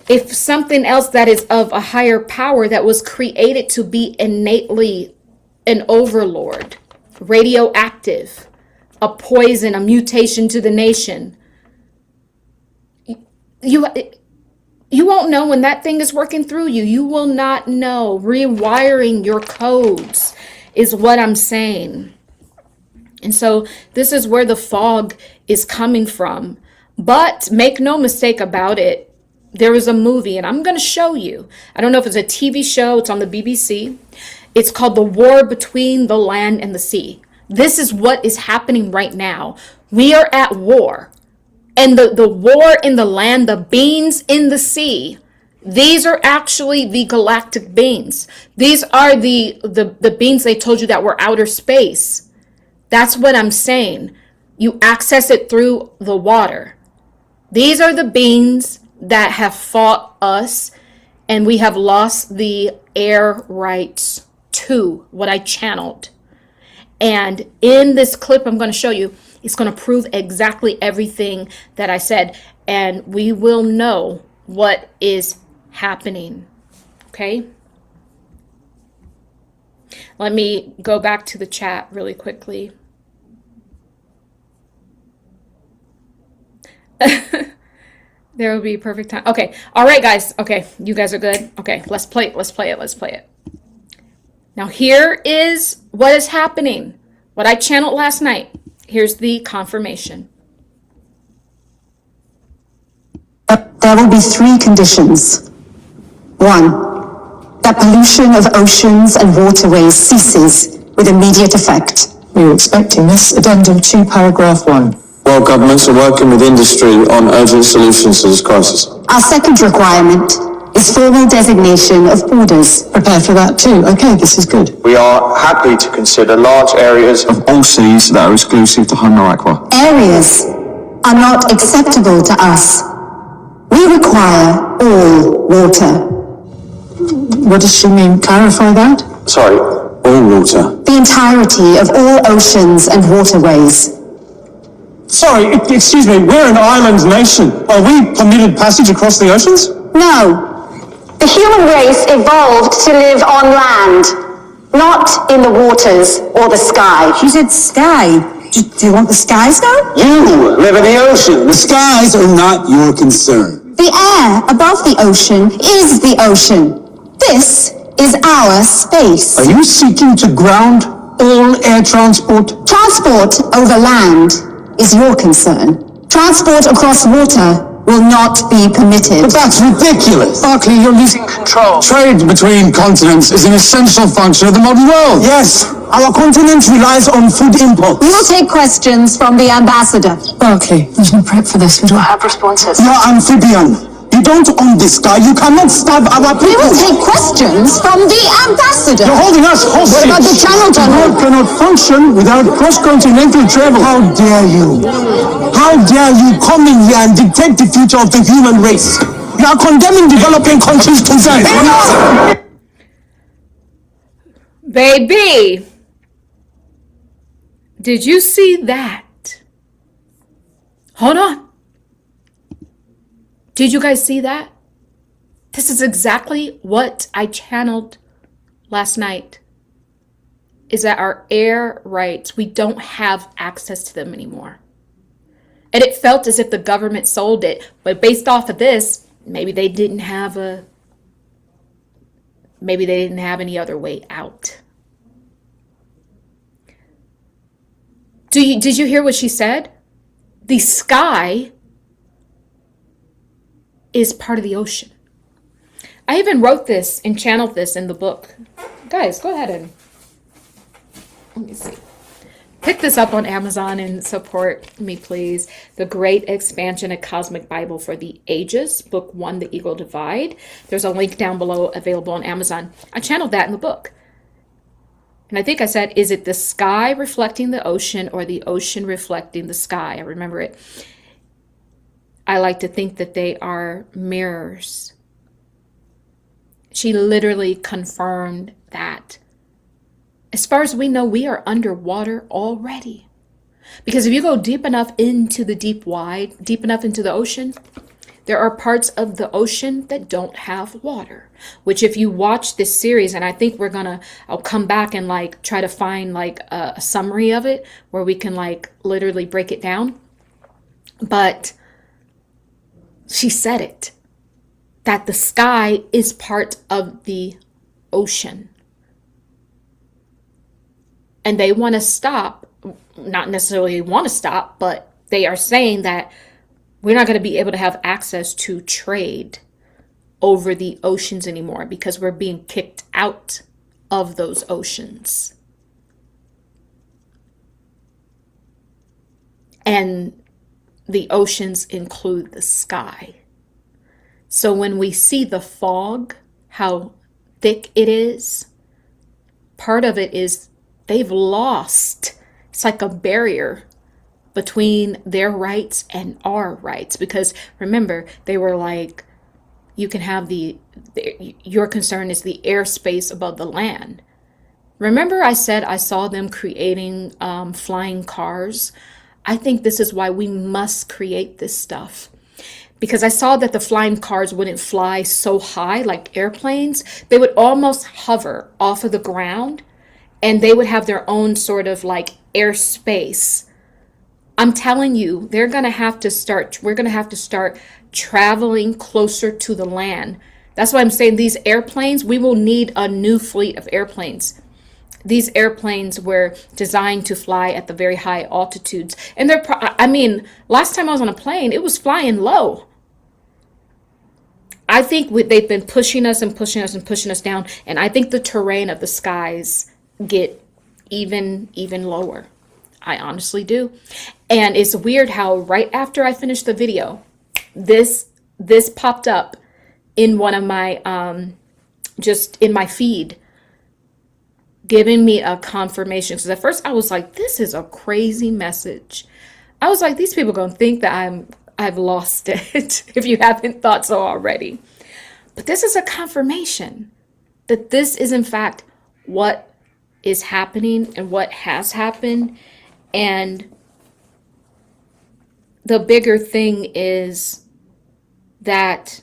if something else that is of a higher power that was created to be innately an overlord, radioactive, a poison, a mutation to the nation, you won't know when that thing is working through you. You will not know. Rewiring your codes is what I'm saying. And so this is where the fog is coming from. But make no mistake about it, there was a movie, and I'm going to show you. I don't know if it's a TV show. It's on the BBC. It's called The War Between the Land and the Sea. This is what is happening right now. We are at war. And the war in the land, the beings in the sea, these are actually the galactic beings. These are the beings they told you that were outer space. That's what I'm saying. You access it through the water. These are the beings that have fought us, and we have lost the air rights to what I channeled. And in this clip I'm going to show you, it's going to prove exactly everything that I said, and we will know what is happening. Okay? Let me go back to the chat really quickly. There will be a perfect time. Okay. All right, guys. Okay. You guys are good. Okay. Let's play it. Let's play it. Let's play it. Now, here is what is happening. What I channeled last night. Here's the confirmation. There will be 3 conditions. 1, that pollution of oceans and waterways ceases with immediate effect. We were expecting this. Addendum 2, paragraph 1. World governments are working with industry on urgent solutions to this crisis. Our second requirement is formal designation of borders. Prepare for that too. Okay, this is good. We are happy to consider large areas of all seas that are exclusive to Aqua. Areas are not acceptable to us. We require all water. What does she mean? Clarify that? Sorry, all water. The entirety of all oceans and waterways. Sorry, excuse me, we're an island nation. Are we permitted passage across the oceans? No. The human race evolved to live on land, not in the waters or the sky. She said sky. Do you want the skies though? You live in the ocean. The skies are not your concern. The air above the ocean is the ocean. This is our space. Are you seeking to ground all air transport? Transport over land is your concern. Transport across water will not be permitted. But that's ridiculous. Barclay, you're losing control. Trade between continents is an essential function of the modern world. Yes, our continent relies on food imports. We will take questions from the ambassador. Barclay, there's no prep for this. We don't have responses. You're amphibian. You don't own this sky. You cannot stab our We people. will take questions from the ambassador. You're holding us hostage. What about the channel The tunnel? world cannot function without cross-continental travel. How dare you? How dare you come in here and dictate the future of the human race? You are condemning developing countries to death. Baby, did you see that? Hold on. Did you guys see that? This is exactly what I channeled last night. Is that our air rights, we don't have access to them anymore. And it felt as if the government sold it. But based off of this, maybe they didn't have any other way out. Did you hear what she said? The sky is part of the ocean. I even wrote this and channeled this in the book. Guys, go ahead and let me see. Pick this up on Amazon and support me, please. The Great Expansion, a Cosmic Bible for the Ages, Book 1, The Eagle Divide. There's a link down below available on Amazon. I channeled that in the book. And I think I said, is it the sky reflecting the ocean or the ocean reflecting the sky? I remember it. I like to think that they are mirrors. She literally confirmed that. As far as we know, we are underwater already. Because if you go deep enough into the deep enough into the ocean, there are parts of the ocean that don't have water. Which if you watch this series, and I think I'll come back and like try to find like a summary of it where we can like literally break it down. But she said it, that the sky is part of the ocean. And they want to stop, not necessarily want to stop, but they are saying that we're not going to be able to have access to trade over the oceans anymore because we're being kicked out of those oceans. And the oceans include the sky. So when we see the fog, how thick it is, part of it is they've lost. It's like a barrier between their rights and our rights. Because remember, they were like, you can have your concern is the airspace above the land. Remember I said I saw them creating flying cars? I think this is why we must create this stuff. Because I saw that the flying cars wouldn't fly so high like airplanes. They would almost hover off of the ground and they would have their own sort of like airspace. I'm telling you, we're going to have to start traveling closer to the land. That's why I'm saying these airplanes, we will need a new fleet of airplanes. These airplanes were designed to fly at the very high altitudes. And last time I was on a plane, it was flying low. I think they've been pushing us and pushing us and pushing us down. And I think the terrain of the skies get even lower. I honestly do. And it's weird how right after I finished the video, this popped up in one of my, just in my feed, giving me a confirmation. Because at first I was like, this is a crazy message. I was like, these people gonna think that I've lost it, if you haven't thought so already. But this is a confirmation that this is in fact what is happening and what has happened. And the bigger thing is that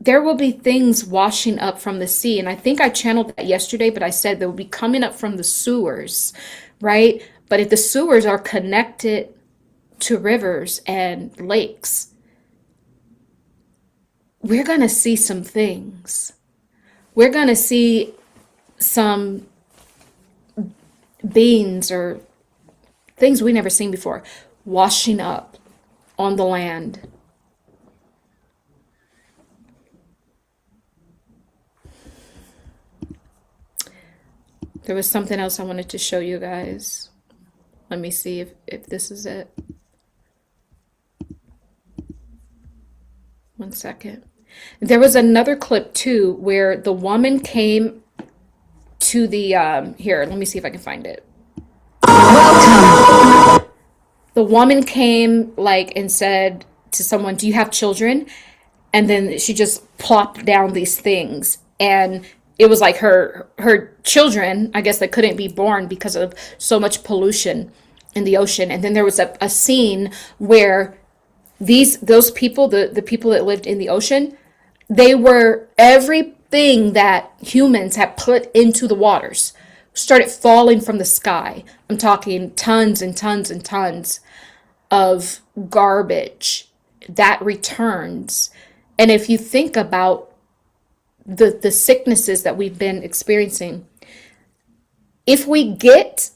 there will be things washing up from the sea. And I think I channeled that yesterday, but I said they will be coming up from the sewers, right? But if the sewers are connected to rivers and lakes, we're going to see some things. We're going to see some beings or things we never seen before washing up on the land. There was something else I wanted to show you guys. Let me see if this is it. One second. There was another clip too where the woman came to the here, let me see if I can find it. Welcome. The woman came like and said to someone, "Do you have children?" And then she just plopped down these things, and it was like her children, I guess, that couldn't be born because of so much pollution in the ocean. And then there was a scene where those people, the people that lived in the ocean, they were everything that humans had put into the waters started falling from the sky. I'm talking tons and tons and tons of garbage that returns. And if you think about the sicknesses that we've been experiencing, if we get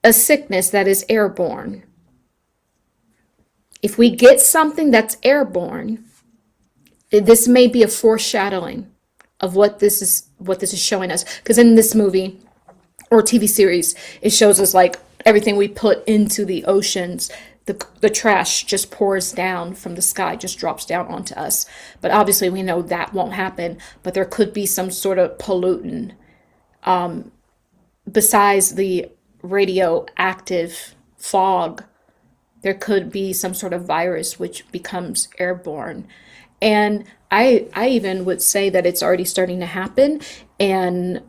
a sickness that is airborne, if we get something that's airborne, this may be a foreshadowing of what this is showing us. Because in this movie or TV series, it shows us like everything we put into the oceans, the trash just pours down from the sky, just drops down onto us. But obviously we know that won't happen, but there could be some sort of pollutant besides the radioactive fog. There could be some sort of virus which becomes airborne. And I even would say that it's already starting to happen. And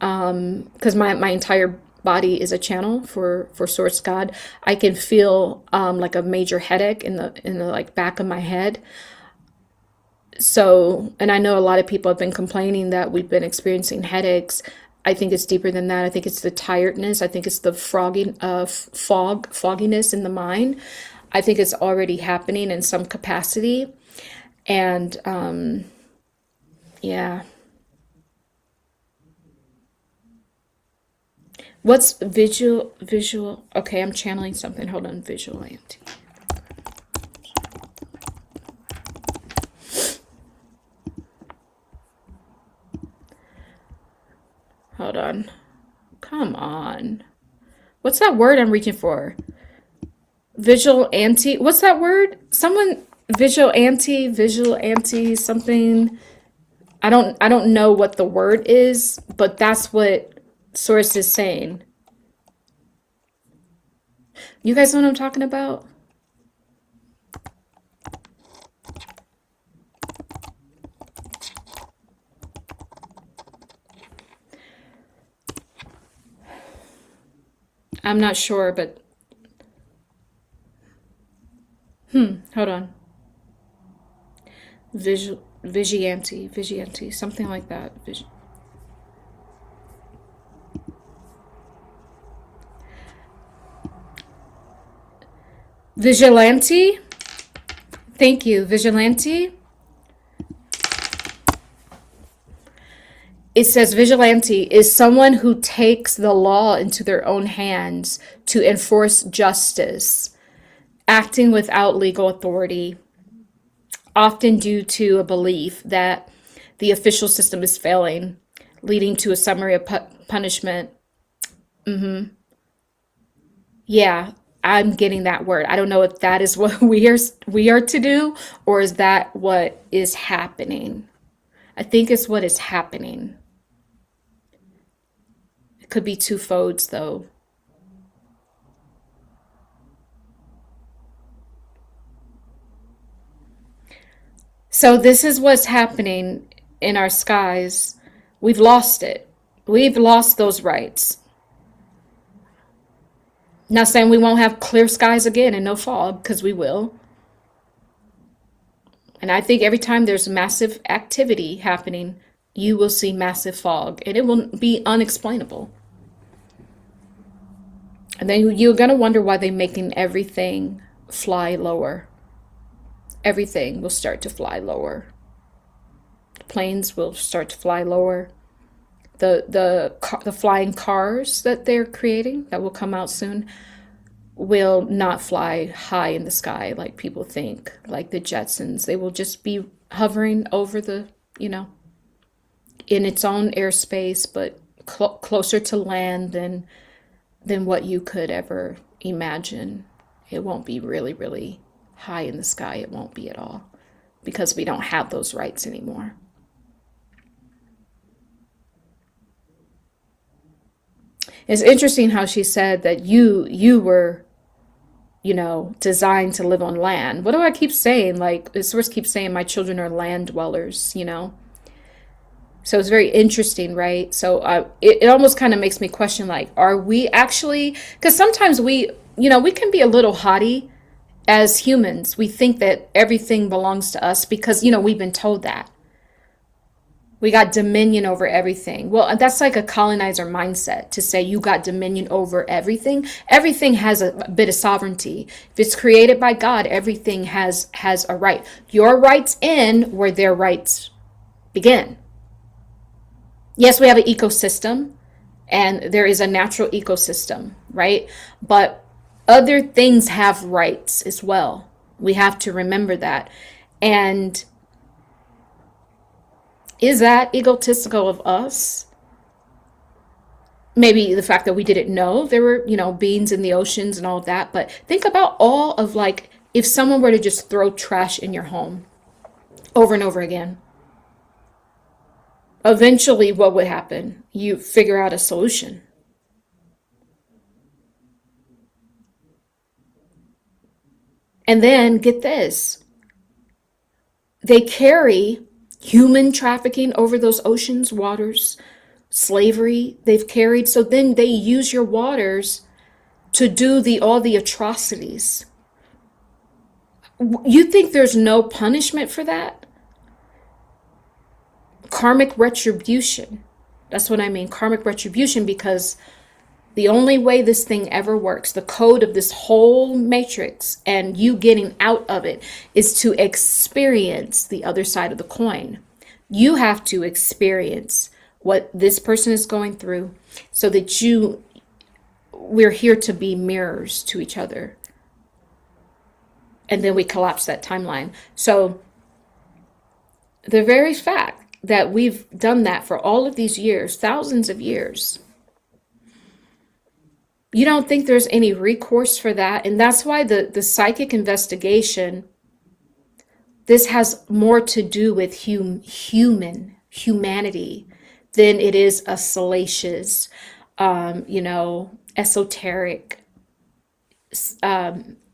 because my entire body is a channel for Source God, I can feel like a major headache in the like back of my head. So, and I know a lot of people have been complaining that we've been experiencing headaches. I think it's deeper than that. I think it's the tiredness. I think it's the fogginess in the mind. I think it's already happening in some capacity. And yeah. What's visual? Okay, I'm channeling something. Hold on, vigilante. Hold on. Come on. What's that word I'm reaching for? Vigilante. What's that word? Someone vigilante something. I don't know what the word is, but that's what Source is saying. You guys know what I'm talking about? I'm not sure, but hold on. Vigilante, something like that. Vigilante? Thank you, vigilante. It says vigilante is someone who takes the law into their own hands to enforce justice, acting without legal authority, often due to a belief that the official system is failing, leading to a summary of punishment. Yeah, I'm getting that word. I don't know if that is what we are to do, or is that what is happening? I think it's what is happening. It could be two folds though. So this is what's happening in our skies. We've lost it. We've lost those rights. Not saying we won't have clear skies again and no fog, because we will. And I think every time there's massive activity happening, you will see massive fog, and it will be unexplainable. And then you're going to wonder why they're making everything fly lower. Everything will start to fly lower. Planes will start to fly lower. The flying cars that they're creating, that will come out soon, will not fly high in the sky like people think, like the Jetsons. They will just be hovering over the, in its own airspace, but closer to land than what you could ever imagine. It won't be really, really high in the sky. It won't be at all, because we don't have those rights anymore. It's interesting how she said that you were, designed to live on land. What do I keep saying? Like, the source keeps saying my children are land dwellers, So it's very interesting, right? So it almost kind of makes me question, like, are we actually, because sometimes we can be a little haughty as humans. We think that everything belongs to us because, we've been told that. We got dominion over everything. Well, that's like a colonizer mindset, to say you got dominion over everything. Everything has a bit of sovereignty. If it's created by God, everything has a right. Your rights end where their rights begin. Yes, we have an ecosystem, and there is a natural ecosystem, right? But other things have rights as well. We have to remember that. And is that egotistical of us? Maybe the fact that we didn't know there were, beings in the oceans and all of that. But think about all of, like, if someone were to just throw trash in your home over and over again. Eventually, what would happen? You figure out a solution. And then get this. They carry human trafficking over those oceans, waters, slavery they've carried. So then they use your waters to do all the atrocities. You think there's no punishment for that? Karmic retribution. That's what I mean, karmic retribution, because the only way this thing ever works, the code of this whole matrix and you getting out of it, is to experience the other side of the coin. You have to experience what this person is going through so that we're here to be mirrors to each other. And then we collapse that timeline. So the very fact that we've done that for all of these years, thousands of years, you don't think there's any recourse for that? And that's why the psychic investigation, this has more to do with humanity than it is a salacious, esoteric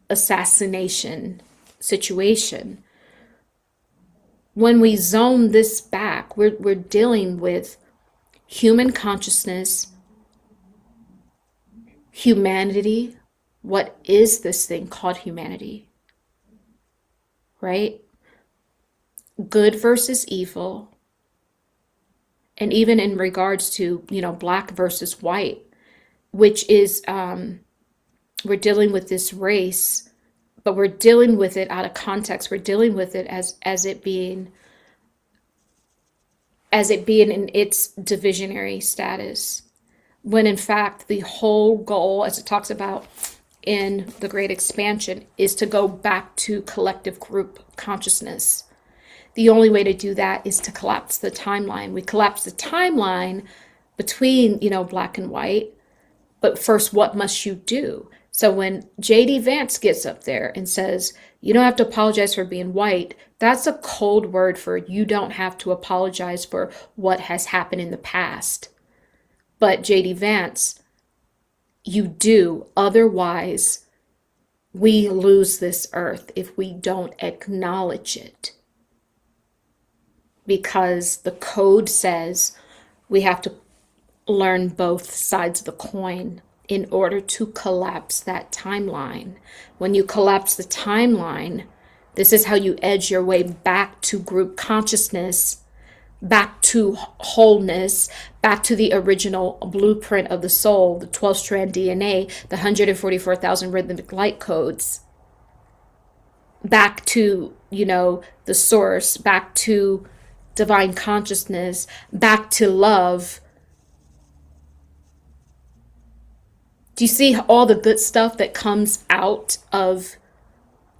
assassination situation. When we zone this back, we're dealing with human consciousness, humanity. What is this thing called humanity? Right? Good versus evil. And even in regards to, black versus white, which is, we're dealing with this race, but we're dealing with it out of context. We're dealing with it as it being in its divisionary status, when in fact the whole goal, as it talks about in the Great Expansion, is to go back to collective group consciousness. The only way to do that is to collapse the timeline. We collapse the timeline between, black and white. But first, what must you do? So when J.D. Vance gets up there and says, you don't have to apologize for being white, that's a cold word for you don't have to apologize for what has happened in the past. But J.D. Vance, you do. Otherwise, we lose this earth if we don't acknowledge it. Because the code says we have to learn both sides of the coin in order to collapse that timeline. When you collapse the timeline, This is how you edge your way back to group consciousness, back to wholeness, back to the original blueprint of the soul, the 12-strand DNA, the 144,000 rhythmic light codes, back to, the source, back to divine consciousness, back to love. Do you see all the good stuff that comes out of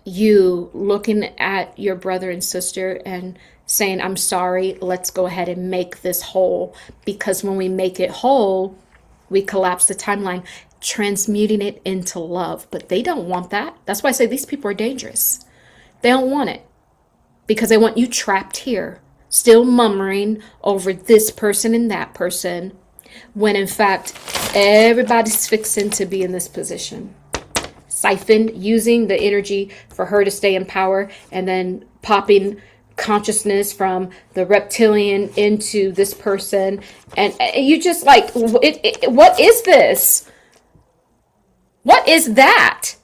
you looking at your brother and sister and saying, I'm sorry, let's go ahead and make this whole? Because when we make it whole, we collapse the timeline, transmuting it into love. But they don't want that. That's why I say these people are dangerous. They don't want it because they want you trapped here, still murmuring over this person and that person, when in fact, everybody's fixing to be in this position. Siphoned, using the energy for her to stay in power, and then popping consciousness from the reptilian into this person. And you just like, what is this? What is that?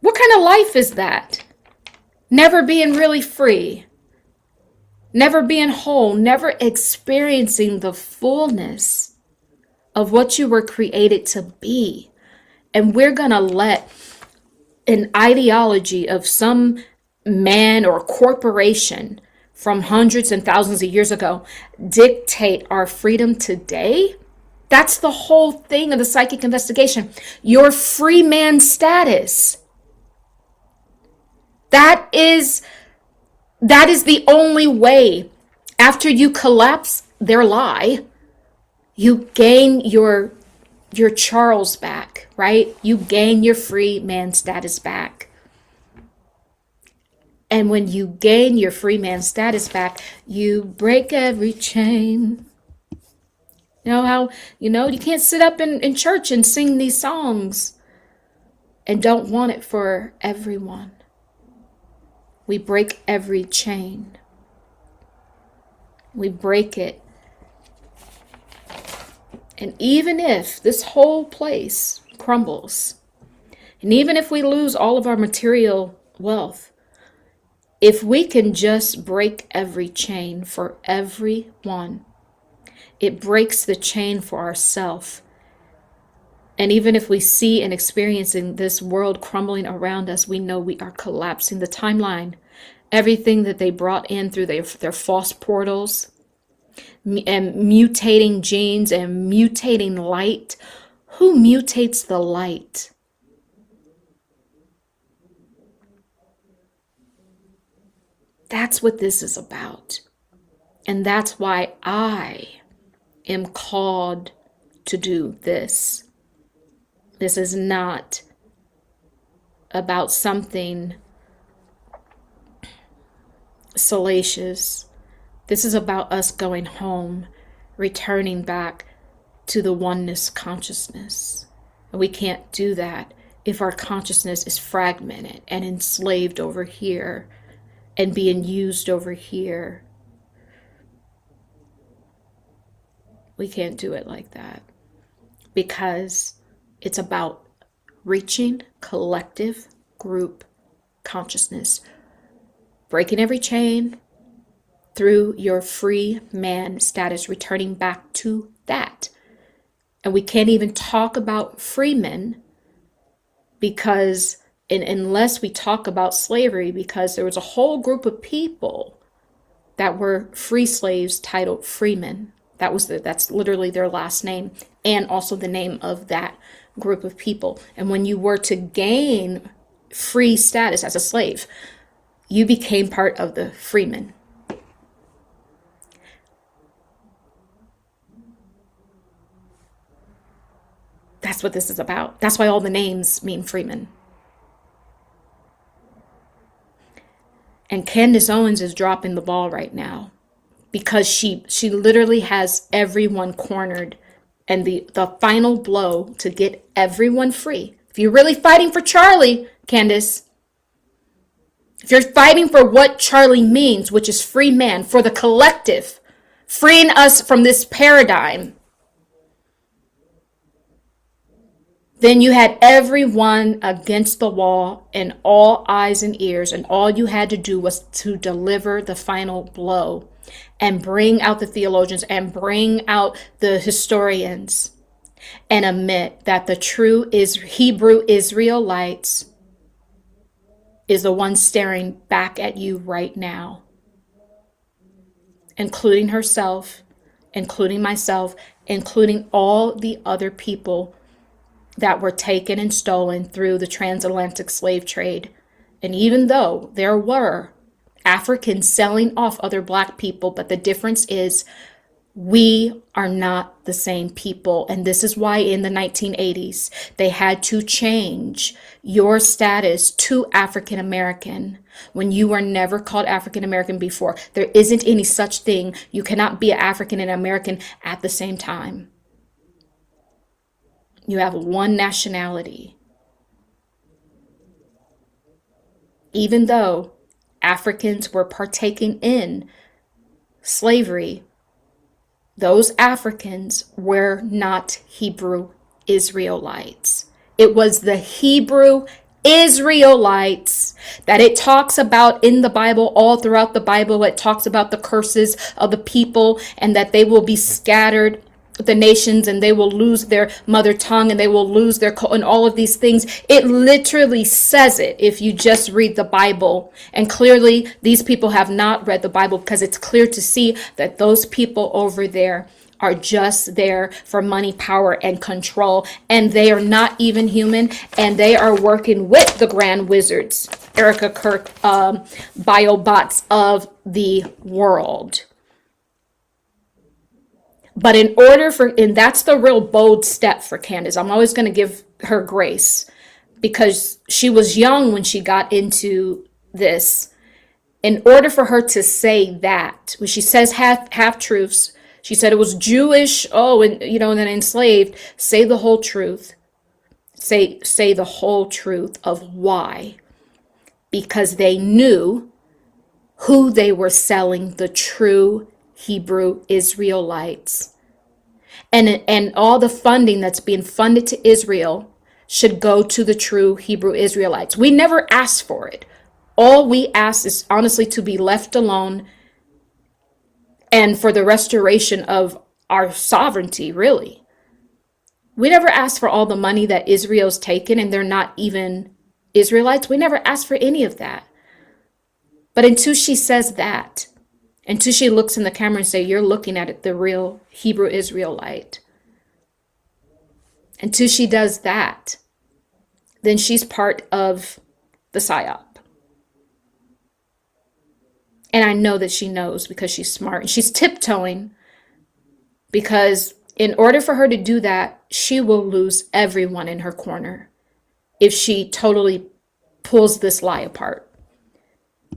What kind of life is that? Never being really free, never being whole, never experiencing the fullness of what you were created to be. And we're going to let an ideology of some man or corporation from hundreds and thousands of years ago dictate our freedom today? That's the whole thing of the psychic investigation. Your free man status. That is the only way. After you collapse their lie, you gain your Charles back, right? You gain your free man status back. And when you gain your free man status back, you break every chain. You know how, you can't sit up in church and sing these songs and don't want it for everyone. We break every chain. We break it. And even if this whole place crumbles, and even if we lose all of our material wealth, if we can just break every chain for everyone, it breaks the chain for ourselves. And even if we see and experiencing this world crumbling around us, we know we are collapsing the timeline. Everything that they brought in through their false portals and mutating genes and mutating light. Who mutates the light? That's what this is about. And that's why I am called to do this. This is not about something salacious. This is about us going home, returning back to the oneness consciousness. And we can't do that if our consciousness is fragmented and enslaved over here and being used over here. We can't do it like that because it's about reaching collective group consciousness, breaking every chain through your free man status, returning back to that. And we can't even talk about free men because unless we talk about slavery, because there was a whole group of people that were free slaves titled freemen. That's literally their last name and also the name of that group of people. And when you were to gain free status as a slave, you became part of the freemen. That's what this is about. That's why all the names mean freemen. And Candace Owens is dropping the ball right now because she literally has everyone cornered. And the final blow to get everyone free. If you're really fighting for Charlie, Candace, if you're fighting for what Charlie means, which is free man, for the collective, freeing us from this paradigm, Then you had everyone against the wall and all eyes and ears, and all you had to do was to deliver the final blow and bring out the theologians and bring out the historians and admit that the true Hebrew Israelites is the one staring back at you right now, including herself, including myself, including all the other people that were taken and stolen through the transatlantic slave trade. And even though there were Africans selling off other black people, but the difference is we are not the same people. And this is why in the 1980s, they had to change your status to African American when you were never called African American before. There isn't any such thing. You cannot be an African and American at the same time. You have one nationality. Even though Africans were partaking in slavery, those Africans were not Hebrew Israelites. It was the Hebrew Israelites that it talks about in the Bible, all throughout the Bible. It talks about the curses of the people and that they will be scattered, the nations, and they will lose their mother tongue and they will lose their and all of these things. It literally says it if you just read the Bible. And clearly these people have not read the Bible, because it's clear to see that those people over there are just there for money, power, and control. And they are not even human. And they are working with the grand wizards, Erika, Kirk, biobots of the world. But in order for, and that's the real bold step for Candace. I'm always going to give her grace because she was young when she got into this. In order for her to say that, when she says half truths, she said it was Jewish, and then enslaved. Say the whole truth. Say the whole truth of why. Because they knew who they were selling the true Hebrew Israelites. And all the funding that's being funded to Israel should go to the true Hebrew Israelites. We never asked for it. All we ask is honestly to be left alone and for the restoration of our sovereignty, really. We never asked for all the money that Israel's taken and they're not even Israelites. We never asked for any of that. But until she says that, until she looks in the camera and say, you're looking at it, the real Hebrew Israelite. Until she does that, then she's part of the PSYOP. And I know that she knows because she's smart. And she's tiptoeing because in order for her to do that, she will lose everyone in her corner if she totally pulls this lie apart.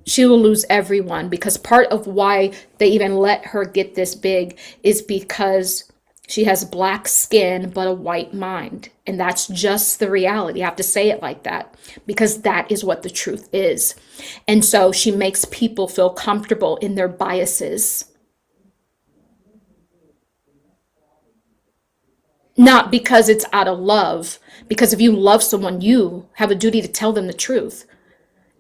She will lose everyone, because part of why they even let her get this big is because she has black skin but a white mind. And that's just the reality. I have to say it like that because that is what the truth is. And so she makes people feel comfortable in their biases. Not because it's out of love, because if you love someone, you have a duty to tell them the truth.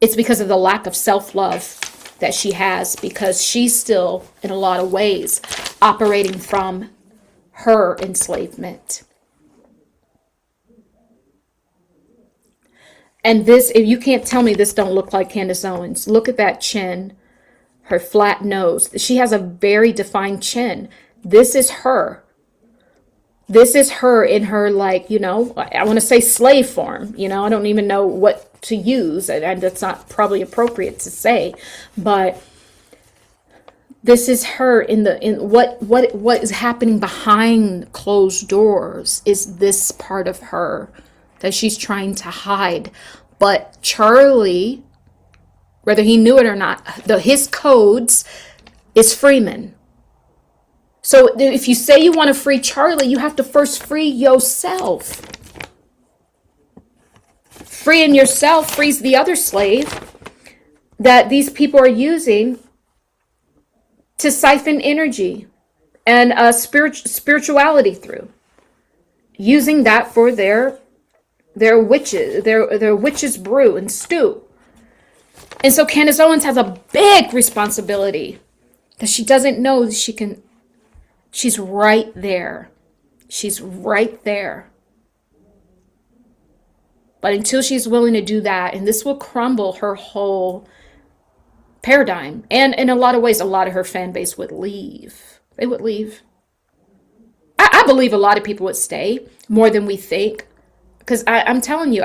It's because of the lack of self-love that she has, because she's still, in a lot of ways, operating from her enslavement. And this, if you can't tell me this don't look like Candace Owens, look at that chin, her flat nose. She has a very defined chin. This is her. This is her in her, like, I want to say slave form. I don't even know what to use, and that's not probably appropriate to say, but this is her in what is happening behind closed doors is this part of her that she's trying to hide. But Charlie, whether he knew it or not, his codes is Freeman. So if you say you want to free Charlie, you have to first free yourself. Freeing yourself frees the other slave that these people are using to siphon energy and spirituality through. Using that for their They're witches. They're witches brew and stew. And so Candace Owens has a big responsibility that she doesn't know she can. She's right there. She's right there. But until she's willing to do that, and this will crumble her whole paradigm. And in a lot of ways, a lot of her fan base would leave. They would leave. I believe a lot of people would stay more than we think. Because I'm telling you,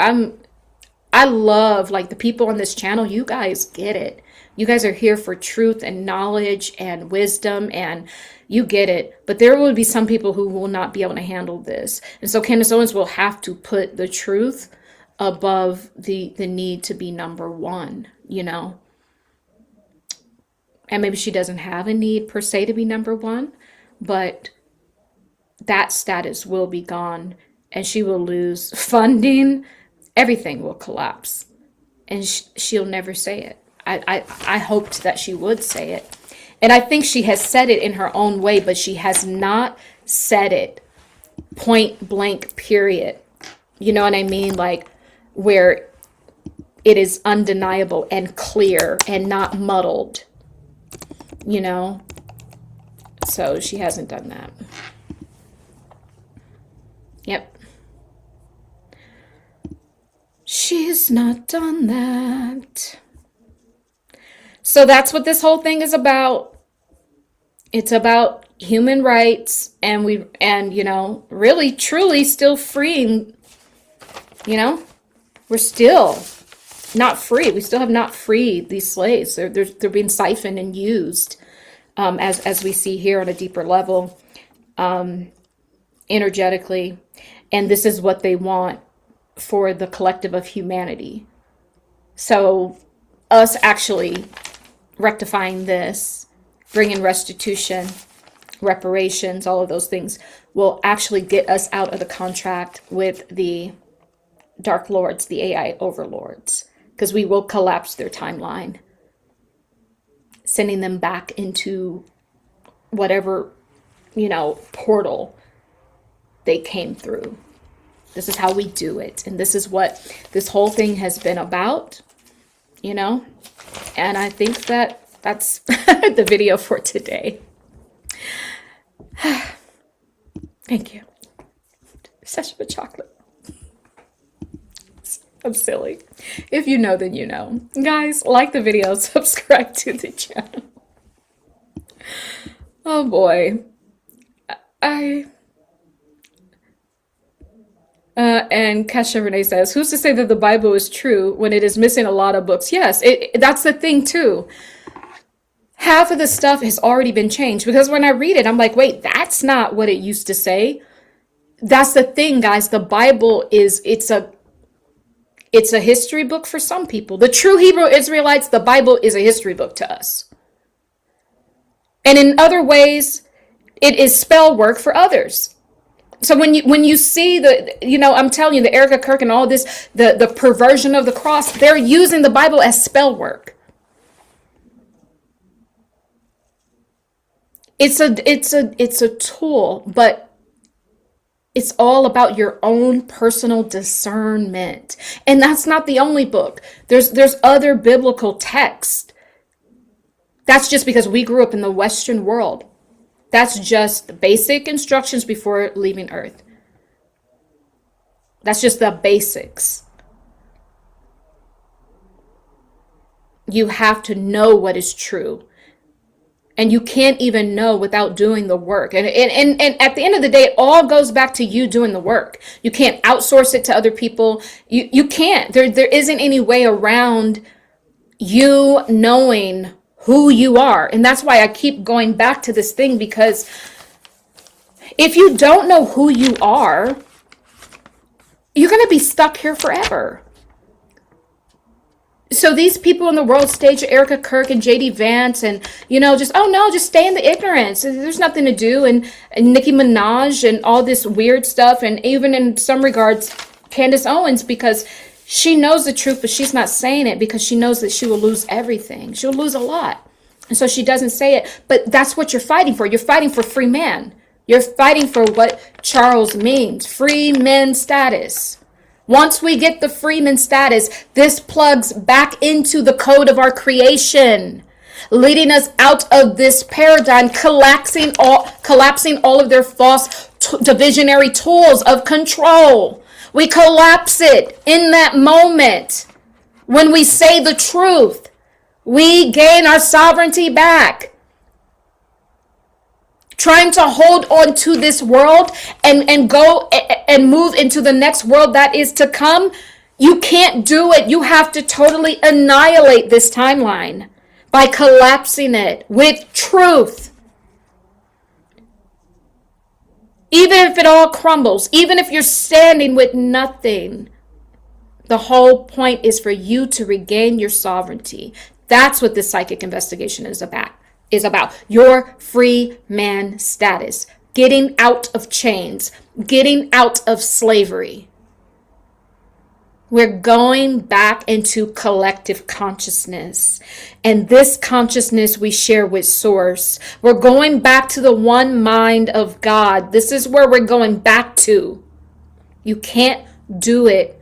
I love, like, the people on this channel. You guys get it. You guys are here for truth and knowledge and wisdom, and you get it. But there will be some people who will not be able to handle this. And so Candace Owens will have to put the truth above the need to be number one, you know. And maybe she doesn't have a need per se to be number one, but that status will be gone, and she will lose funding. Everything will collapse, and she'll never say it. I hoped that she would say it, and I think she has said it in her own way, but she has not said it point blank, period. You know what I mean? Like, where it is undeniable and clear and not muddled, you know? So she hasn't done that. Yep. She's not done that. So that's what this whole thing is about. It's about human rights, and you know, really truly still freeing, you know, we're still not free. We still have not freed these slaves. They're being siphoned and used, as we see here on a deeper level, energetically. And this is what they want for the collective of humanity. So us actually rectifying this, bringing restitution, reparations, all of those things will actually get us out of the contract with the Dark Lords, the AI overlords, because we will collapse their timeline, sending them back into whatever, you know, portal they came through. This is how we do it. And this is what this whole thing has been about, you know? And I think that that's the video for today. Thank you. Such a chocolate. I'm silly. If you know, then you know. Guys, like the video, subscribe to the channel. Oh boy. And Kesha Renee says, who's to say that the Bible is true when it is missing a lot of books? Yes, that's the thing too. Half of the stuff has already been changed, because when I read it, I'm like, wait, that's not what it used to say. That's the thing, guys. The Bible it's a history book for some people. The true Hebrew Israelites, the Bible is a history book to us. And in other ways, it is spell work for others. So when you see the, you know, I'm telling you, the Erika, Kirk, and all this, the perversion of the cross, they're using the Bible as spell work. It's a tool, but it's all about your own personal discernment. And that's not the only book. There's other biblical texts. That's just because we grew up in the Western world. That's just the basic instructions before leaving Earth. That's just the basics. You have to know what is true. And you can't even know without doing the work. And at the end of the day, it all goes back to you doing the work. You can't outsource it to other people. You can't. There isn't any way around you knowing who you are. And that's why I keep going back to this thing, because if you don't know who you are, you're going to be stuck here forever. So these people in the world stage, Erika, Kirk, and JD Vance, and, you know, just, oh no, just stay in the ignorance. There's nothing to do. And Nicki Minaj and all this weird stuff. And even in some regards, Candace Owens, because she knows the truth, but she's not saying it because she knows that she will lose everything. She'll lose a lot. And so she doesn't say it. But that's what you're fighting for. You're fighting for free man. You're fighting for what Charles means. Free men status. Once we get the freeman status, this plugs back into the code of our creation, leading us out of this paradigm, collapsing all of their false divisionary tools of control. We collapse it in that moment. When we say the truth, we gain our sovereignty back. Trying to hold on to this world and go and move into the next world that is to come, you can't do it. You have to totally annihilate this timeline by collapsing it with truth. Even if it all crumbles, even if you're standing with nothing, the whole point is for you to regain your sovereignty. That's what this psychic investigation is about. Your free man status, getting out of chains, getting out of slavery. We're going back into collective consciousness, and this consciousness we share with Source. We're going back to the one mind of God. This is where we're going back to. You can't do it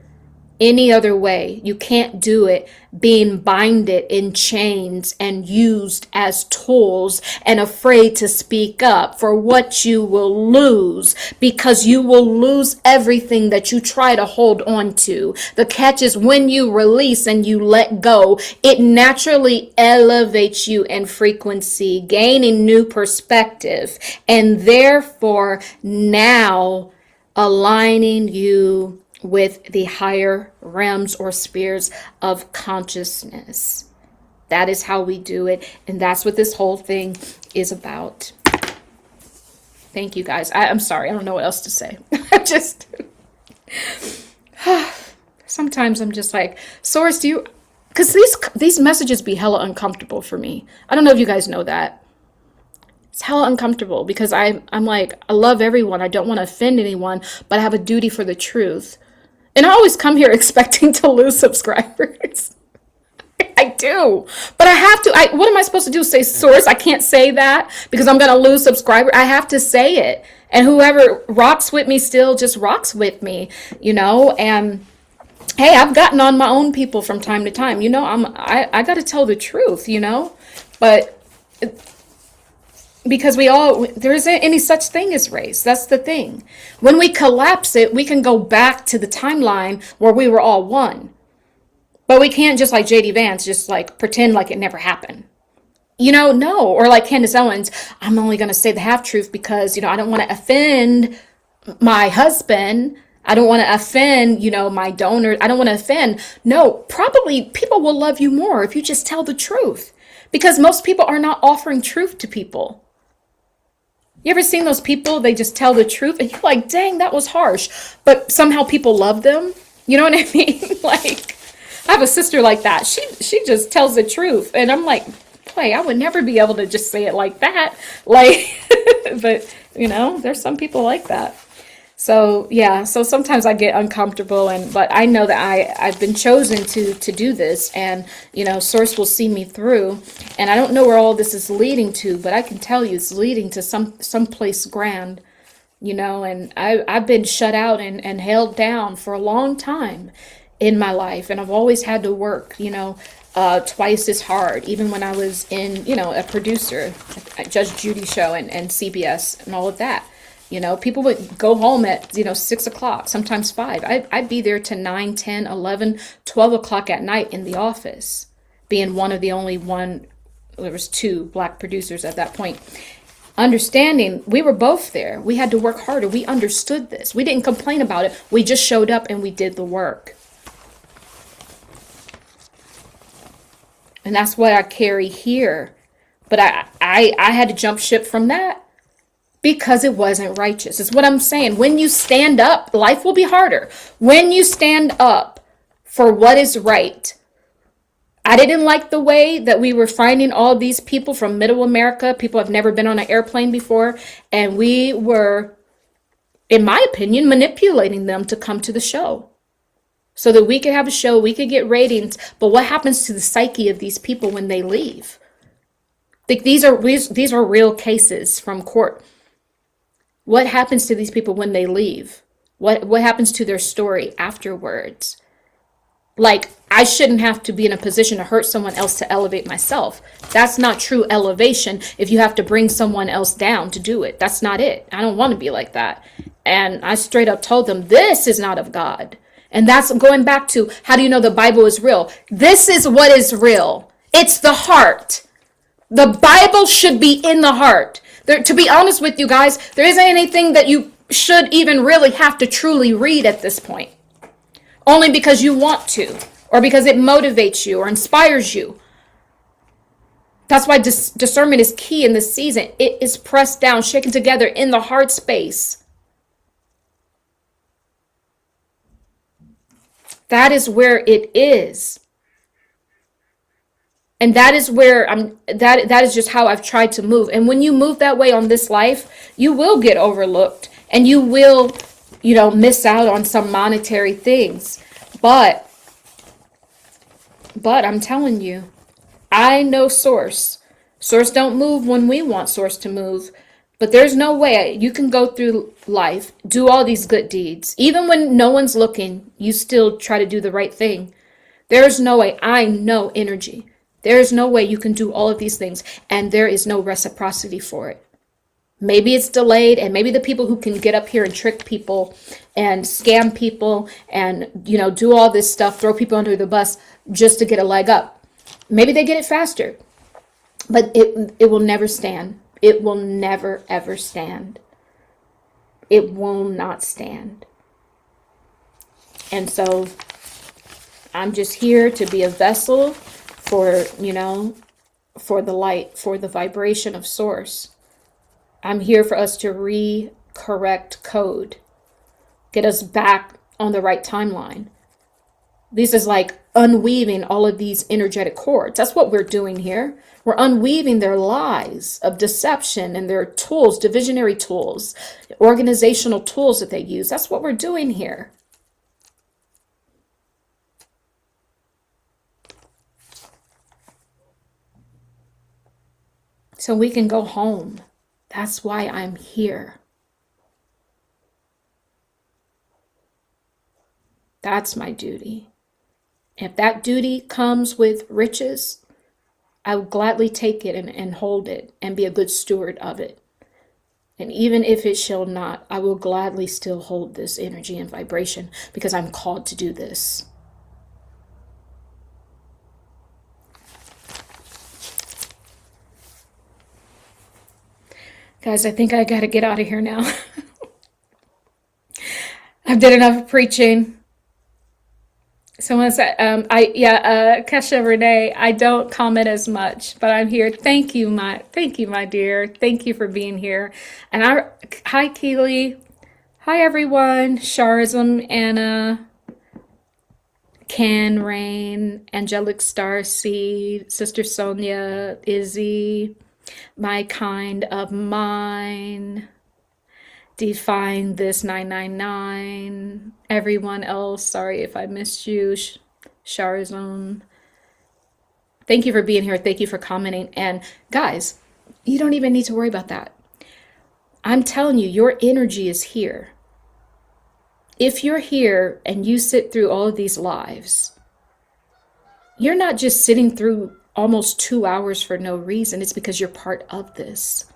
any other way. You can't do it being binded in chains and used as tools and afraid to speak up for what you will lose, because you will lose everything that you try to hold on to. The catch is when you release and you let go, it naturally elevates you in frequency, gaining new perspective, and therefore now aligning you with the higher realms or spheres of consciousness. That is how we do it. And that's what this whole thing is about. Thank you guys. I'm sorry. I don't know what else to say. Sometimes I'm just like, Source, because these messages be hella uncomfortable for me. I don't know if you guys know that. It's hella uncomfortable because I'm like, I love everyone. I don't want to offend anyone, but I have a duty for the truth. And I always come here expecting to lose subscribers. I do. But I have to. What am I supposed to do? Say, Source, I can't say that because I'm going to lose subscribers. I have to say it. And whoever rocks with me still just rocks with me, And hey, I've gotten on my own people from time to time. I got to tell the truth, But because there isn't any such thing as race. That's the thing. When we collapse it, we can go back to the timeline where we were all one. But we can't just like JD Vance, just like pretend like it never happened. No. Or like Candace Owens, I'm only going to say the half truth because, I don't want to offend my husband. I don't want to offend, my donor. I don't want to offend. No, probably people will love you more if you just tell the truth, because most people are not offering truth to people. You ever seen those people? They just tell the truth and you're like, dang, that was harsh. But somehow people love them. You know what I mean? Like, I have a sister like that. She just tells the truth. And I'm like, boy, I would never be able to just say it like that. Like, but there's some people like that. So yeah, so sometimes I get uncomfortable, but I know that I've been chosen to do this, and Source will see me through. And I don't know where all this is leading to, but I can tell you it's leading to some place grand, and I've been shut out and held down for a long time in my life, and I've always had to work, twice as hard, even when I was in, a producer at Judge Judy show and CBS and all of that. People would go home at, 6 o'clock, sometimes 5. I'd be there to 9, 10, 11, 12 o'clock at night in the office, being one of the only there was 2 black producers at that point. Understanding we were both there. We had to work harder. We understood this. We didn't complain about it. We just showed up and we did the work. And that's what I carry here. But I had to jump ship from that. Because it wasn't righteous. It's what I'm saying. When you stand up, life will be harder. When you stand up for what is right. I didn't like the way that we were finding all these people from middle America. People have never been on an airplane before. And we were, in my opinion, manipulating them to come to the show. So that we could have a show, we could get ratings. But what happens to the psyche of these people when they leave? Like these are real cases from court. What happens to these people when they leave? What happens to their story afterwards? Like, I shouldn't have to be in a position to hurt someone else to elevate myself. That's not true elevation if you have to bring someone else down to do it. That's not it. I don't want to be like that. And I straight up told them, this is not of God. And that's going back to, how do you know the Bible is real? This is what is real. It's the heart. The Bible should be in the heart. To be honest with you guys, there isn't anything that you should even really have to truly read at this point. Only because you want to, or because it motivates you or inspires you. That's why discernment is key in this season. It is pressed down, shaken together in the heart space. That is where it is. And that is where that is just how I've tried to move. And when you move that way on this life, you will get overlooked and you will, miss out on some monetary things. But I'm telling you, I know Source. Source don't move when we want Source to move. But there's no way you can go through life, do all these good deeds. Even when no one's looking, you still try to do the right thing. There's no way. I know energy. There's no way you can do all of these things and there is no reciprocity for it. Maybe it's delayed, and maybe the people who can get up here and trick people and scam people and, do all this stuff, throw people under the bus just to get a leg up. Maybe they get it faster, but it will never stand. It will never, ever stand. It will not stand. And so I'm just here to be a vessel for, for the light, for the vibration of Source. I'm here for us to correct code, get us back on the right timeline. This is like unweaving all of these energetic cords. That's what we're doing here. We're unweaving their lies of deception and their tools, divisionary tools, organizational tools that they use. That's what we're doing here. So we can go home. That's why I'm here. That's my duty. If that duty comes with riches, I will gladly take it and hold it and be a good steward of it. And even if it shall not, I will gladly still hold this energy and vibration because I'm called to do this. Guys, I think I got to get out of here now. I've done enough preaching. Someone said, Kesha Renee, I don't comment as much, but I'm here. Thank you, my dear. Thank you for being here. And hi, Keely. Hi, everyone. Sharzam, Anna, Can Rain, Angelic Starseed, Sister Sonia, Izzy, My Kind of Mine, Define This 999, everyone else, sorry if I missed you, Sharzone. Thank you for being here. Thank you for commenting. And guys, you don't even need to worry about that. I'm telling you, your energy is here. If you're here and you sit through all of these lives, you're not just sitting through almost 2 hours for no reason. It's because you're part of this.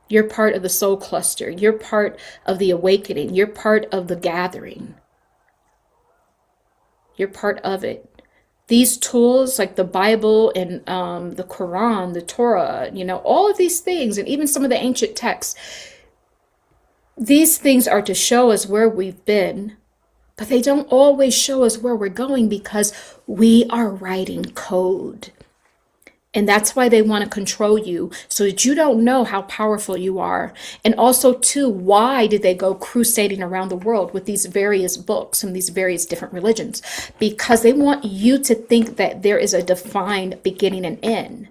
You're part of the soul cluster. You're part of the awakening. You're part of the gathering. You're part of it. These tools like the Bible and the Quran, the Torah, all of these things, and even some of the ancient texts, these things are to show us where we've been, but they don't always show us where we're going because we are writing code. And that's why they want to control you so that you don't know how powerful you are. And also, too, why did they go crusading around the world with these various books and these various different religions? Because they want you to think that there is a defined beginning and end.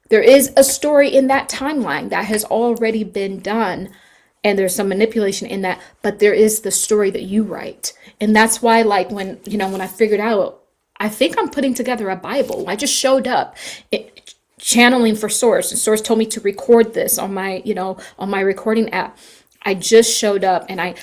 There is a story in that timeline that has already been done. And there's some manipulation in that. But there is the story that you write. And that's why, like, when I figured out, I think I'm putting together a Bible. I just showed up channeling for Source, and Source told me to record this on my, on my recording app. I just showed up and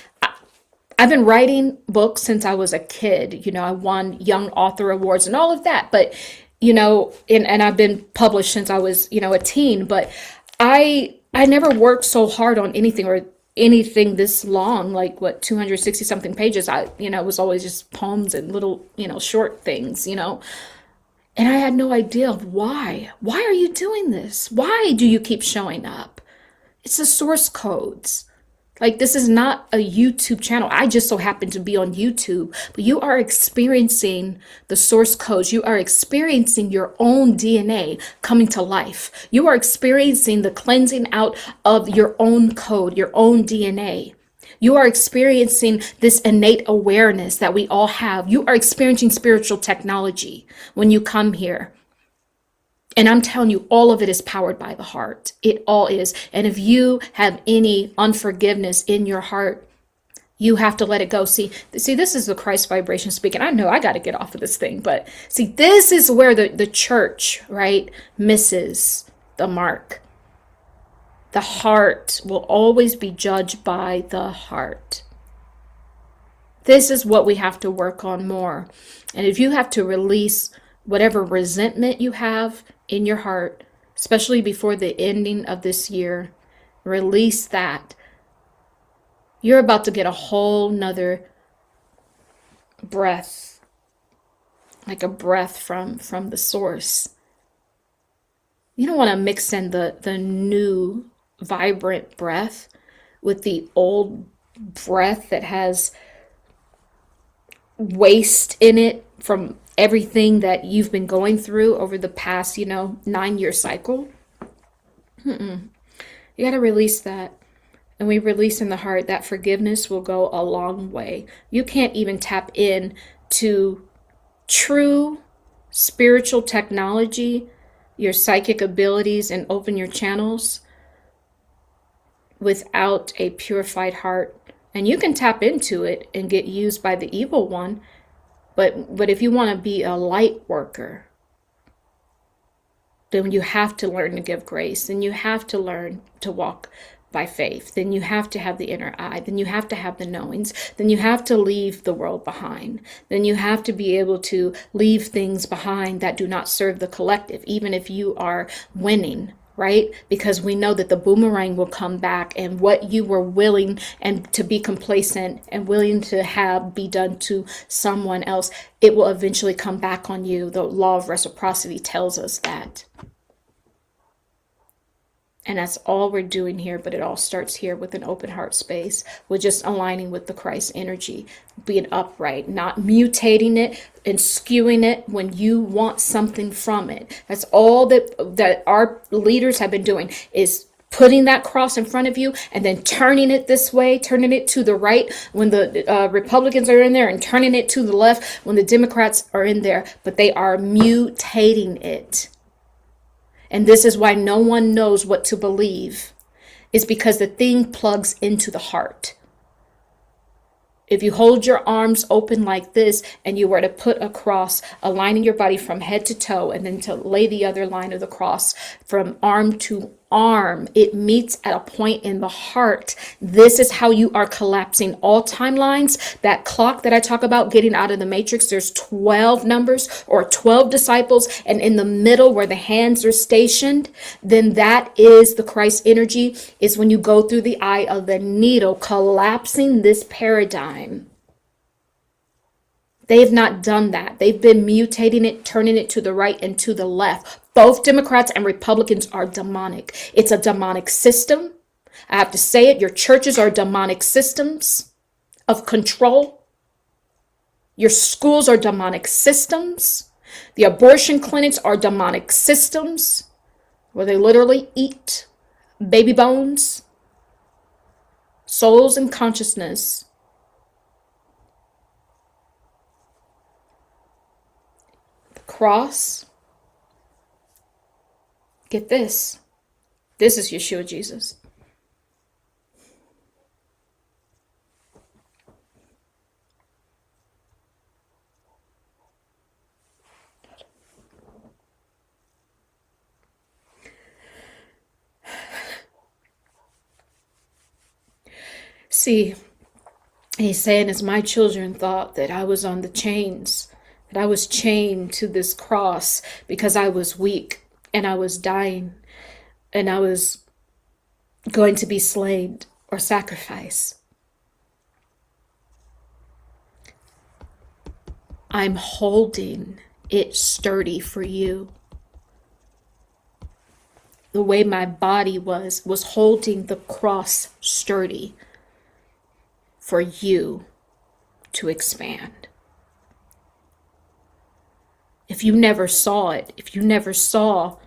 I've been writing books since I was a kid. You know, I won Young Author Awards and all of that. But, you know, and I've been published since I was, you know, a teen. But I never worked so hard on anything or anything this long, like what, 260 something pages. It was always just poems and little, short things, And I had no idea of why. Why are you doing this? Why do you keep showing up? It's the source codes. Like, this is not a YouTube channel. I just so happen to be on YouTube, but you are experiencing the source codes. You are experiencing your own DNA coming to life. You are experiencing the cleansing out of your own code, your own DNA. You are experiencing this innate awareness that we all have. You are experiencing spiritual technology when you come here. And I'm telling you, all of it is powered by the heart. It all is. And if you have any unforgiveness in your heart, you have to let it go. See, this is the Christ vibration speaking. I know I got to get off of this thing, but see, this is where the church, right, misses the mark. The heart will always be judged by the heart. This is what we have to work on more. And if you have to release whatever resentment you have in your heart, especially before the ending of this year, release that. You're about to get a whole nother breath, like a breath from the source. You don't want to mix in the new vibrant breath with the old breath that has waste in it from everything that you've been going through over the past, 9-year cycle. You got to release that. And we release in the heart, that forgiveness will go a long way. You can't even tap in to true spiritual technology, your psychic abilities, and open your channels without a purified heart. And you can tap into it and get used by the evil one. But if you want to be a light worker, then you have to learn to give grace. Then you have to learn to walk by faith. Then you have to have the inner eye. Then you have to have the knowings. Then you have to leave the world behind. Then you have to be able to leave things behind that do not serve the collective, even if you are winning. Right? Because we know that the boomerang will come back, and what you were willing and to be complacent and willing to have be done to someone else, it will eventually come back on you. The law of reciprocity tells us that. And that's all we're doing here, but it all starts here with an open heart space. We're just aligning with the Christ energy, being upright, not mutating it and skewing it when you want something from it. That's all that our leaders have been doing, is putting that cross in front of you and then turning it this way, turning it to the right when the Republicans are in there, and turning it to the left when the Democrats are in there, but they are mutating it. And this is why no one knows what to believe, is because the thing plugs into the heart. If you hold your arms open like this and you were to put a cross, aligning your body from head to toe, and then to lay the other line of the cross from arm to arm, it meets at a point in the heart. This is how you are collapsing all timelines. That clock that I talk about, getting out of the matrix, there's 12 numbers or 12 disciples, and in the middle where the hands are stationed, then that is the Christ energy, is when you go through the eye of the needle, collapsing this paradigm. They've not done that. They've been mutating it, turning it to the right and to the left. Both Democrats and Republicans are demonic. It's a demonic system. I have to say it. Your churches are demonic systems of control. Your schools are demonic systems. The abortion clinics are demonic systems where they literally eat baby bones, souls, and consciousness. The cross. Get this. This is Yeshua Jesus. See, He's saying, as my children thought that I was on the chains, that I was chained to this cross because I was weak and I was dying and I was going to be slain or sacrificed. I'm holding it sturdy for you. The way my body was holding the cross sturdy for you to expand. If you never saw it, if you never saw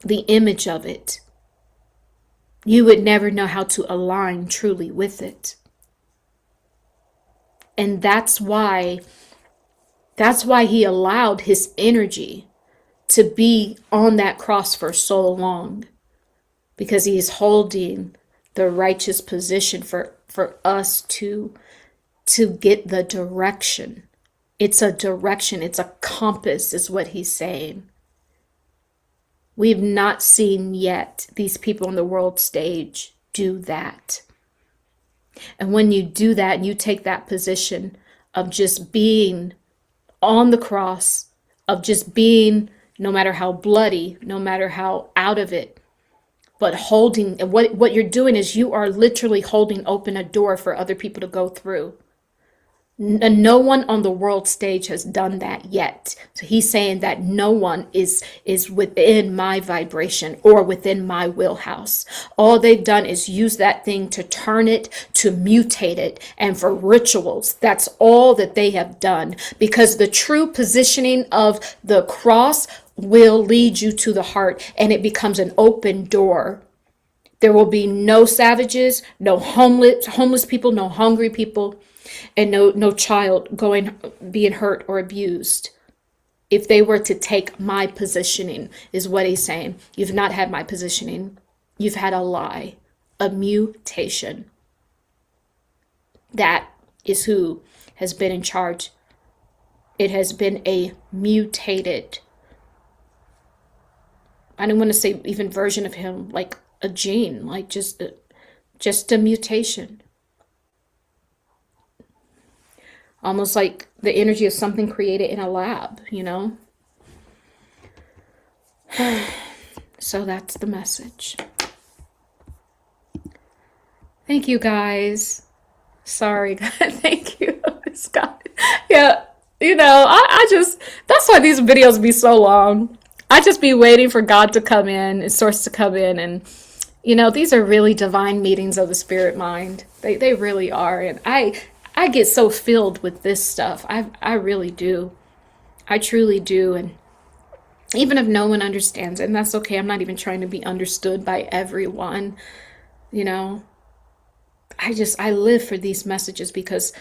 the image of it, you would never know how to align truly with it. And that's why he allowed his energy to be on that cross for so long, because he's holding the righteous position for us to get the direction. It's a direction, it's a compass, is what he's saying. We've not seen yet these people on the world stage do that. And when you do that and you take that position of just being on the cross, of just being, no matter how bloody, no matter how out of it, but holding, what you're doing is you are literally holding open a door for other people to go through. No one on the world stage has done that yet. So he's saying that no one is within my vibration or within my wheelhouse. All they've done is use that thing to turn it, to mutate it, and for rituals. That's all that they have done, because the true positioning of the cross will lead you to the heart, and it becomes an open door. There will be no savages, no homeless people, no hungry people, and no child being hurt or abused. If they were to take my positioning, is what he's saying. You've not had my positioning. You've had a lie, a mutation. That is who has been in charge. It has been a mutated, I don't want to say even version of him, like a gene, like just a mutation. Almost like the energy of something created in a lab, you know? So that's the message. Thank you, guys. Sorry, guys. Thank you, Scott. Yeah, you know, I just, that's why these videos be so long. I just be waiting for God to come in and Source to come in. And, you know, these are really divine meetings of the spirit mind. They really are. And I get so filled with this stuff. I really do. I truly do. And even if no one understands it, and that's okay. I'm not even trying to be understood by everyone. You know, I live for these messages, because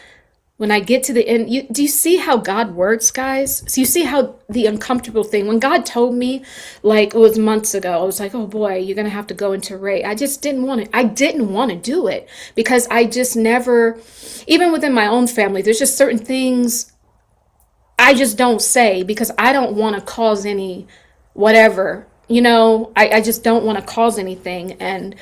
when I get to the end, do you see how God works, guys? So you see how the uncomfortable thing, when God told me, like it was months ago, I was like, oh boy, you're going to have to go into Ray. I just didn't want to. I didn't want to do it, because I just never, even within my own family, there's just certain things I just don't say, because I don't want to cause any whatever, you know, I just don't want to cause anything. And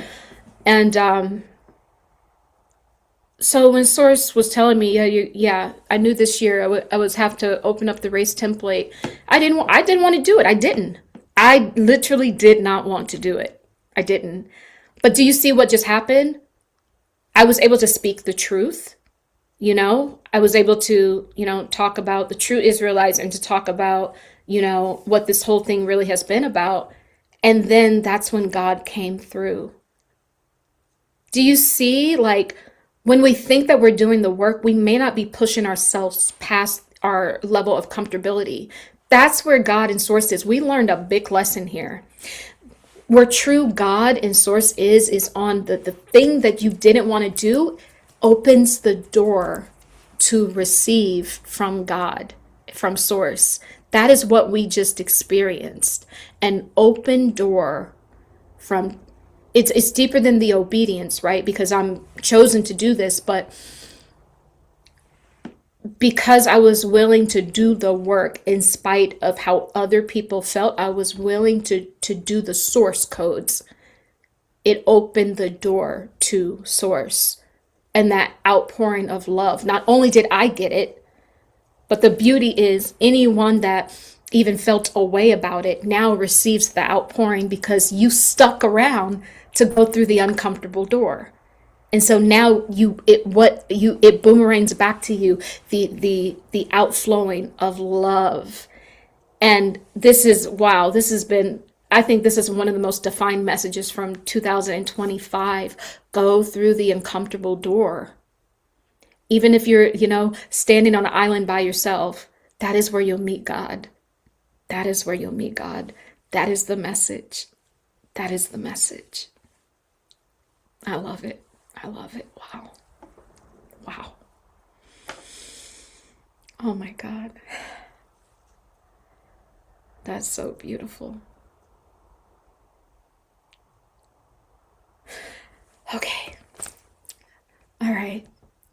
so when Source was telling me, I knew this year I was have to open up the race template. I didn't want to do it. I literally did not want to do it. I didn't. But do you see what just happened? I was able to speak the truth. You know, I was able to, you know, talk about the true Israelites, and to talk about, you know, what this whole thing really has been about. And then that's when God came through. Do you see, like, when we think that we're doing the work, we may not be pushing ourselves past our level of comfortability. That's where God and Source is. We learned a big lesson here. Where true God and Source is on the thing that you didn't want to do, opens the door to receive from God, from Source. That is what we just experienced. An open door from, it's deeper than the obedience, right? Because I'm chosen to do this, but because I was willing to do the work in spite of how other people felt, I was willing to do the source codes. It opened the door to Source. and that outpouring of love. Not only did I get it, but the beauty is anyone that even felt a way about it now receives the outpouring because you stuck around to go through the uncomfortable door. And so now it boomerangs back to you, the outflowing of love. And this is, wow, this has been, I think this is one of the most defined messages from 2025. Go through the uncomfortable door. Even if you're, standing on an island by yourself, that is where you'll meet God. That is where you'll meet God. That is the message. That is the message. I love it. I love it. Wow. Wow. Oh my God. That's so beautiful. Okay. All right.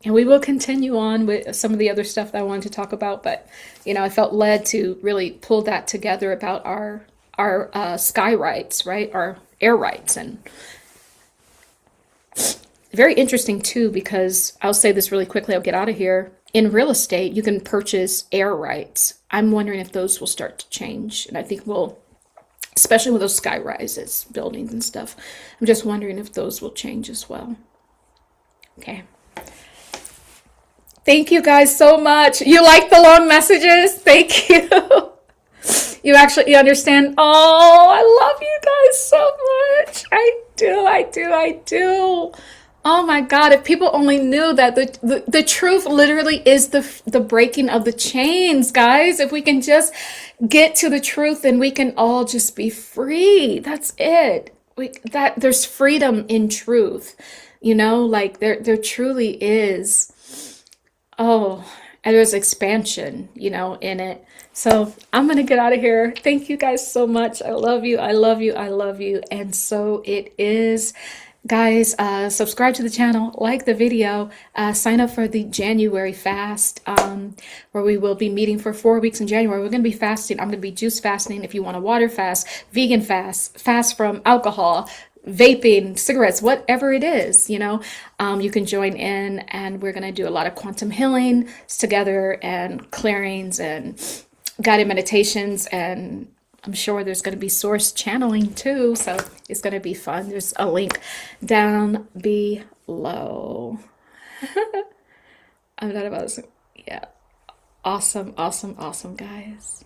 And we will continue on with some of the other stuff that I wanted to talk about, but I felt led to really pull that together about our sky rights, right? Our air rights. And very interesting too, because I'll say this really quickly, I'll get out of here. In real estate, you can purchase air rights. I'm wondering if those will start to change. And I think especially with those sky rises, buildings and stuff, I'm just wondering if those will change as well. Okay. Thank you guys so much. You like the long messages? Thank you. You understand. Oh, I love you guys so much. I do. Oh my God, if people only knew that the truth literally is the breaking of the chains, guys. If we can just get to the truth, then we can all just be free. That's it. There's freedom in truth. Like there truly is. Oh, and there's expansion, in it. So I'm going to get out of here. Thank you guys so much. I love you. I love you. I love you. And so it is. Guys, subscribe to the channel, like the video, sign up for the January fast, where we will be meeting for 4 weeks in January. We're going to be fasting. I'm going to be juice fasting. If you want a water fast, vegan fast from alcohol, vaping, cigarettes, whatever it is, you can join in, and we're going to do a lot of quantum healing together and clearings and guided meditations, and I'm sure there's going to be source channeling too, so it's going to be fun. There's a link down below. I'm not about to, yeah. Awesome, guys.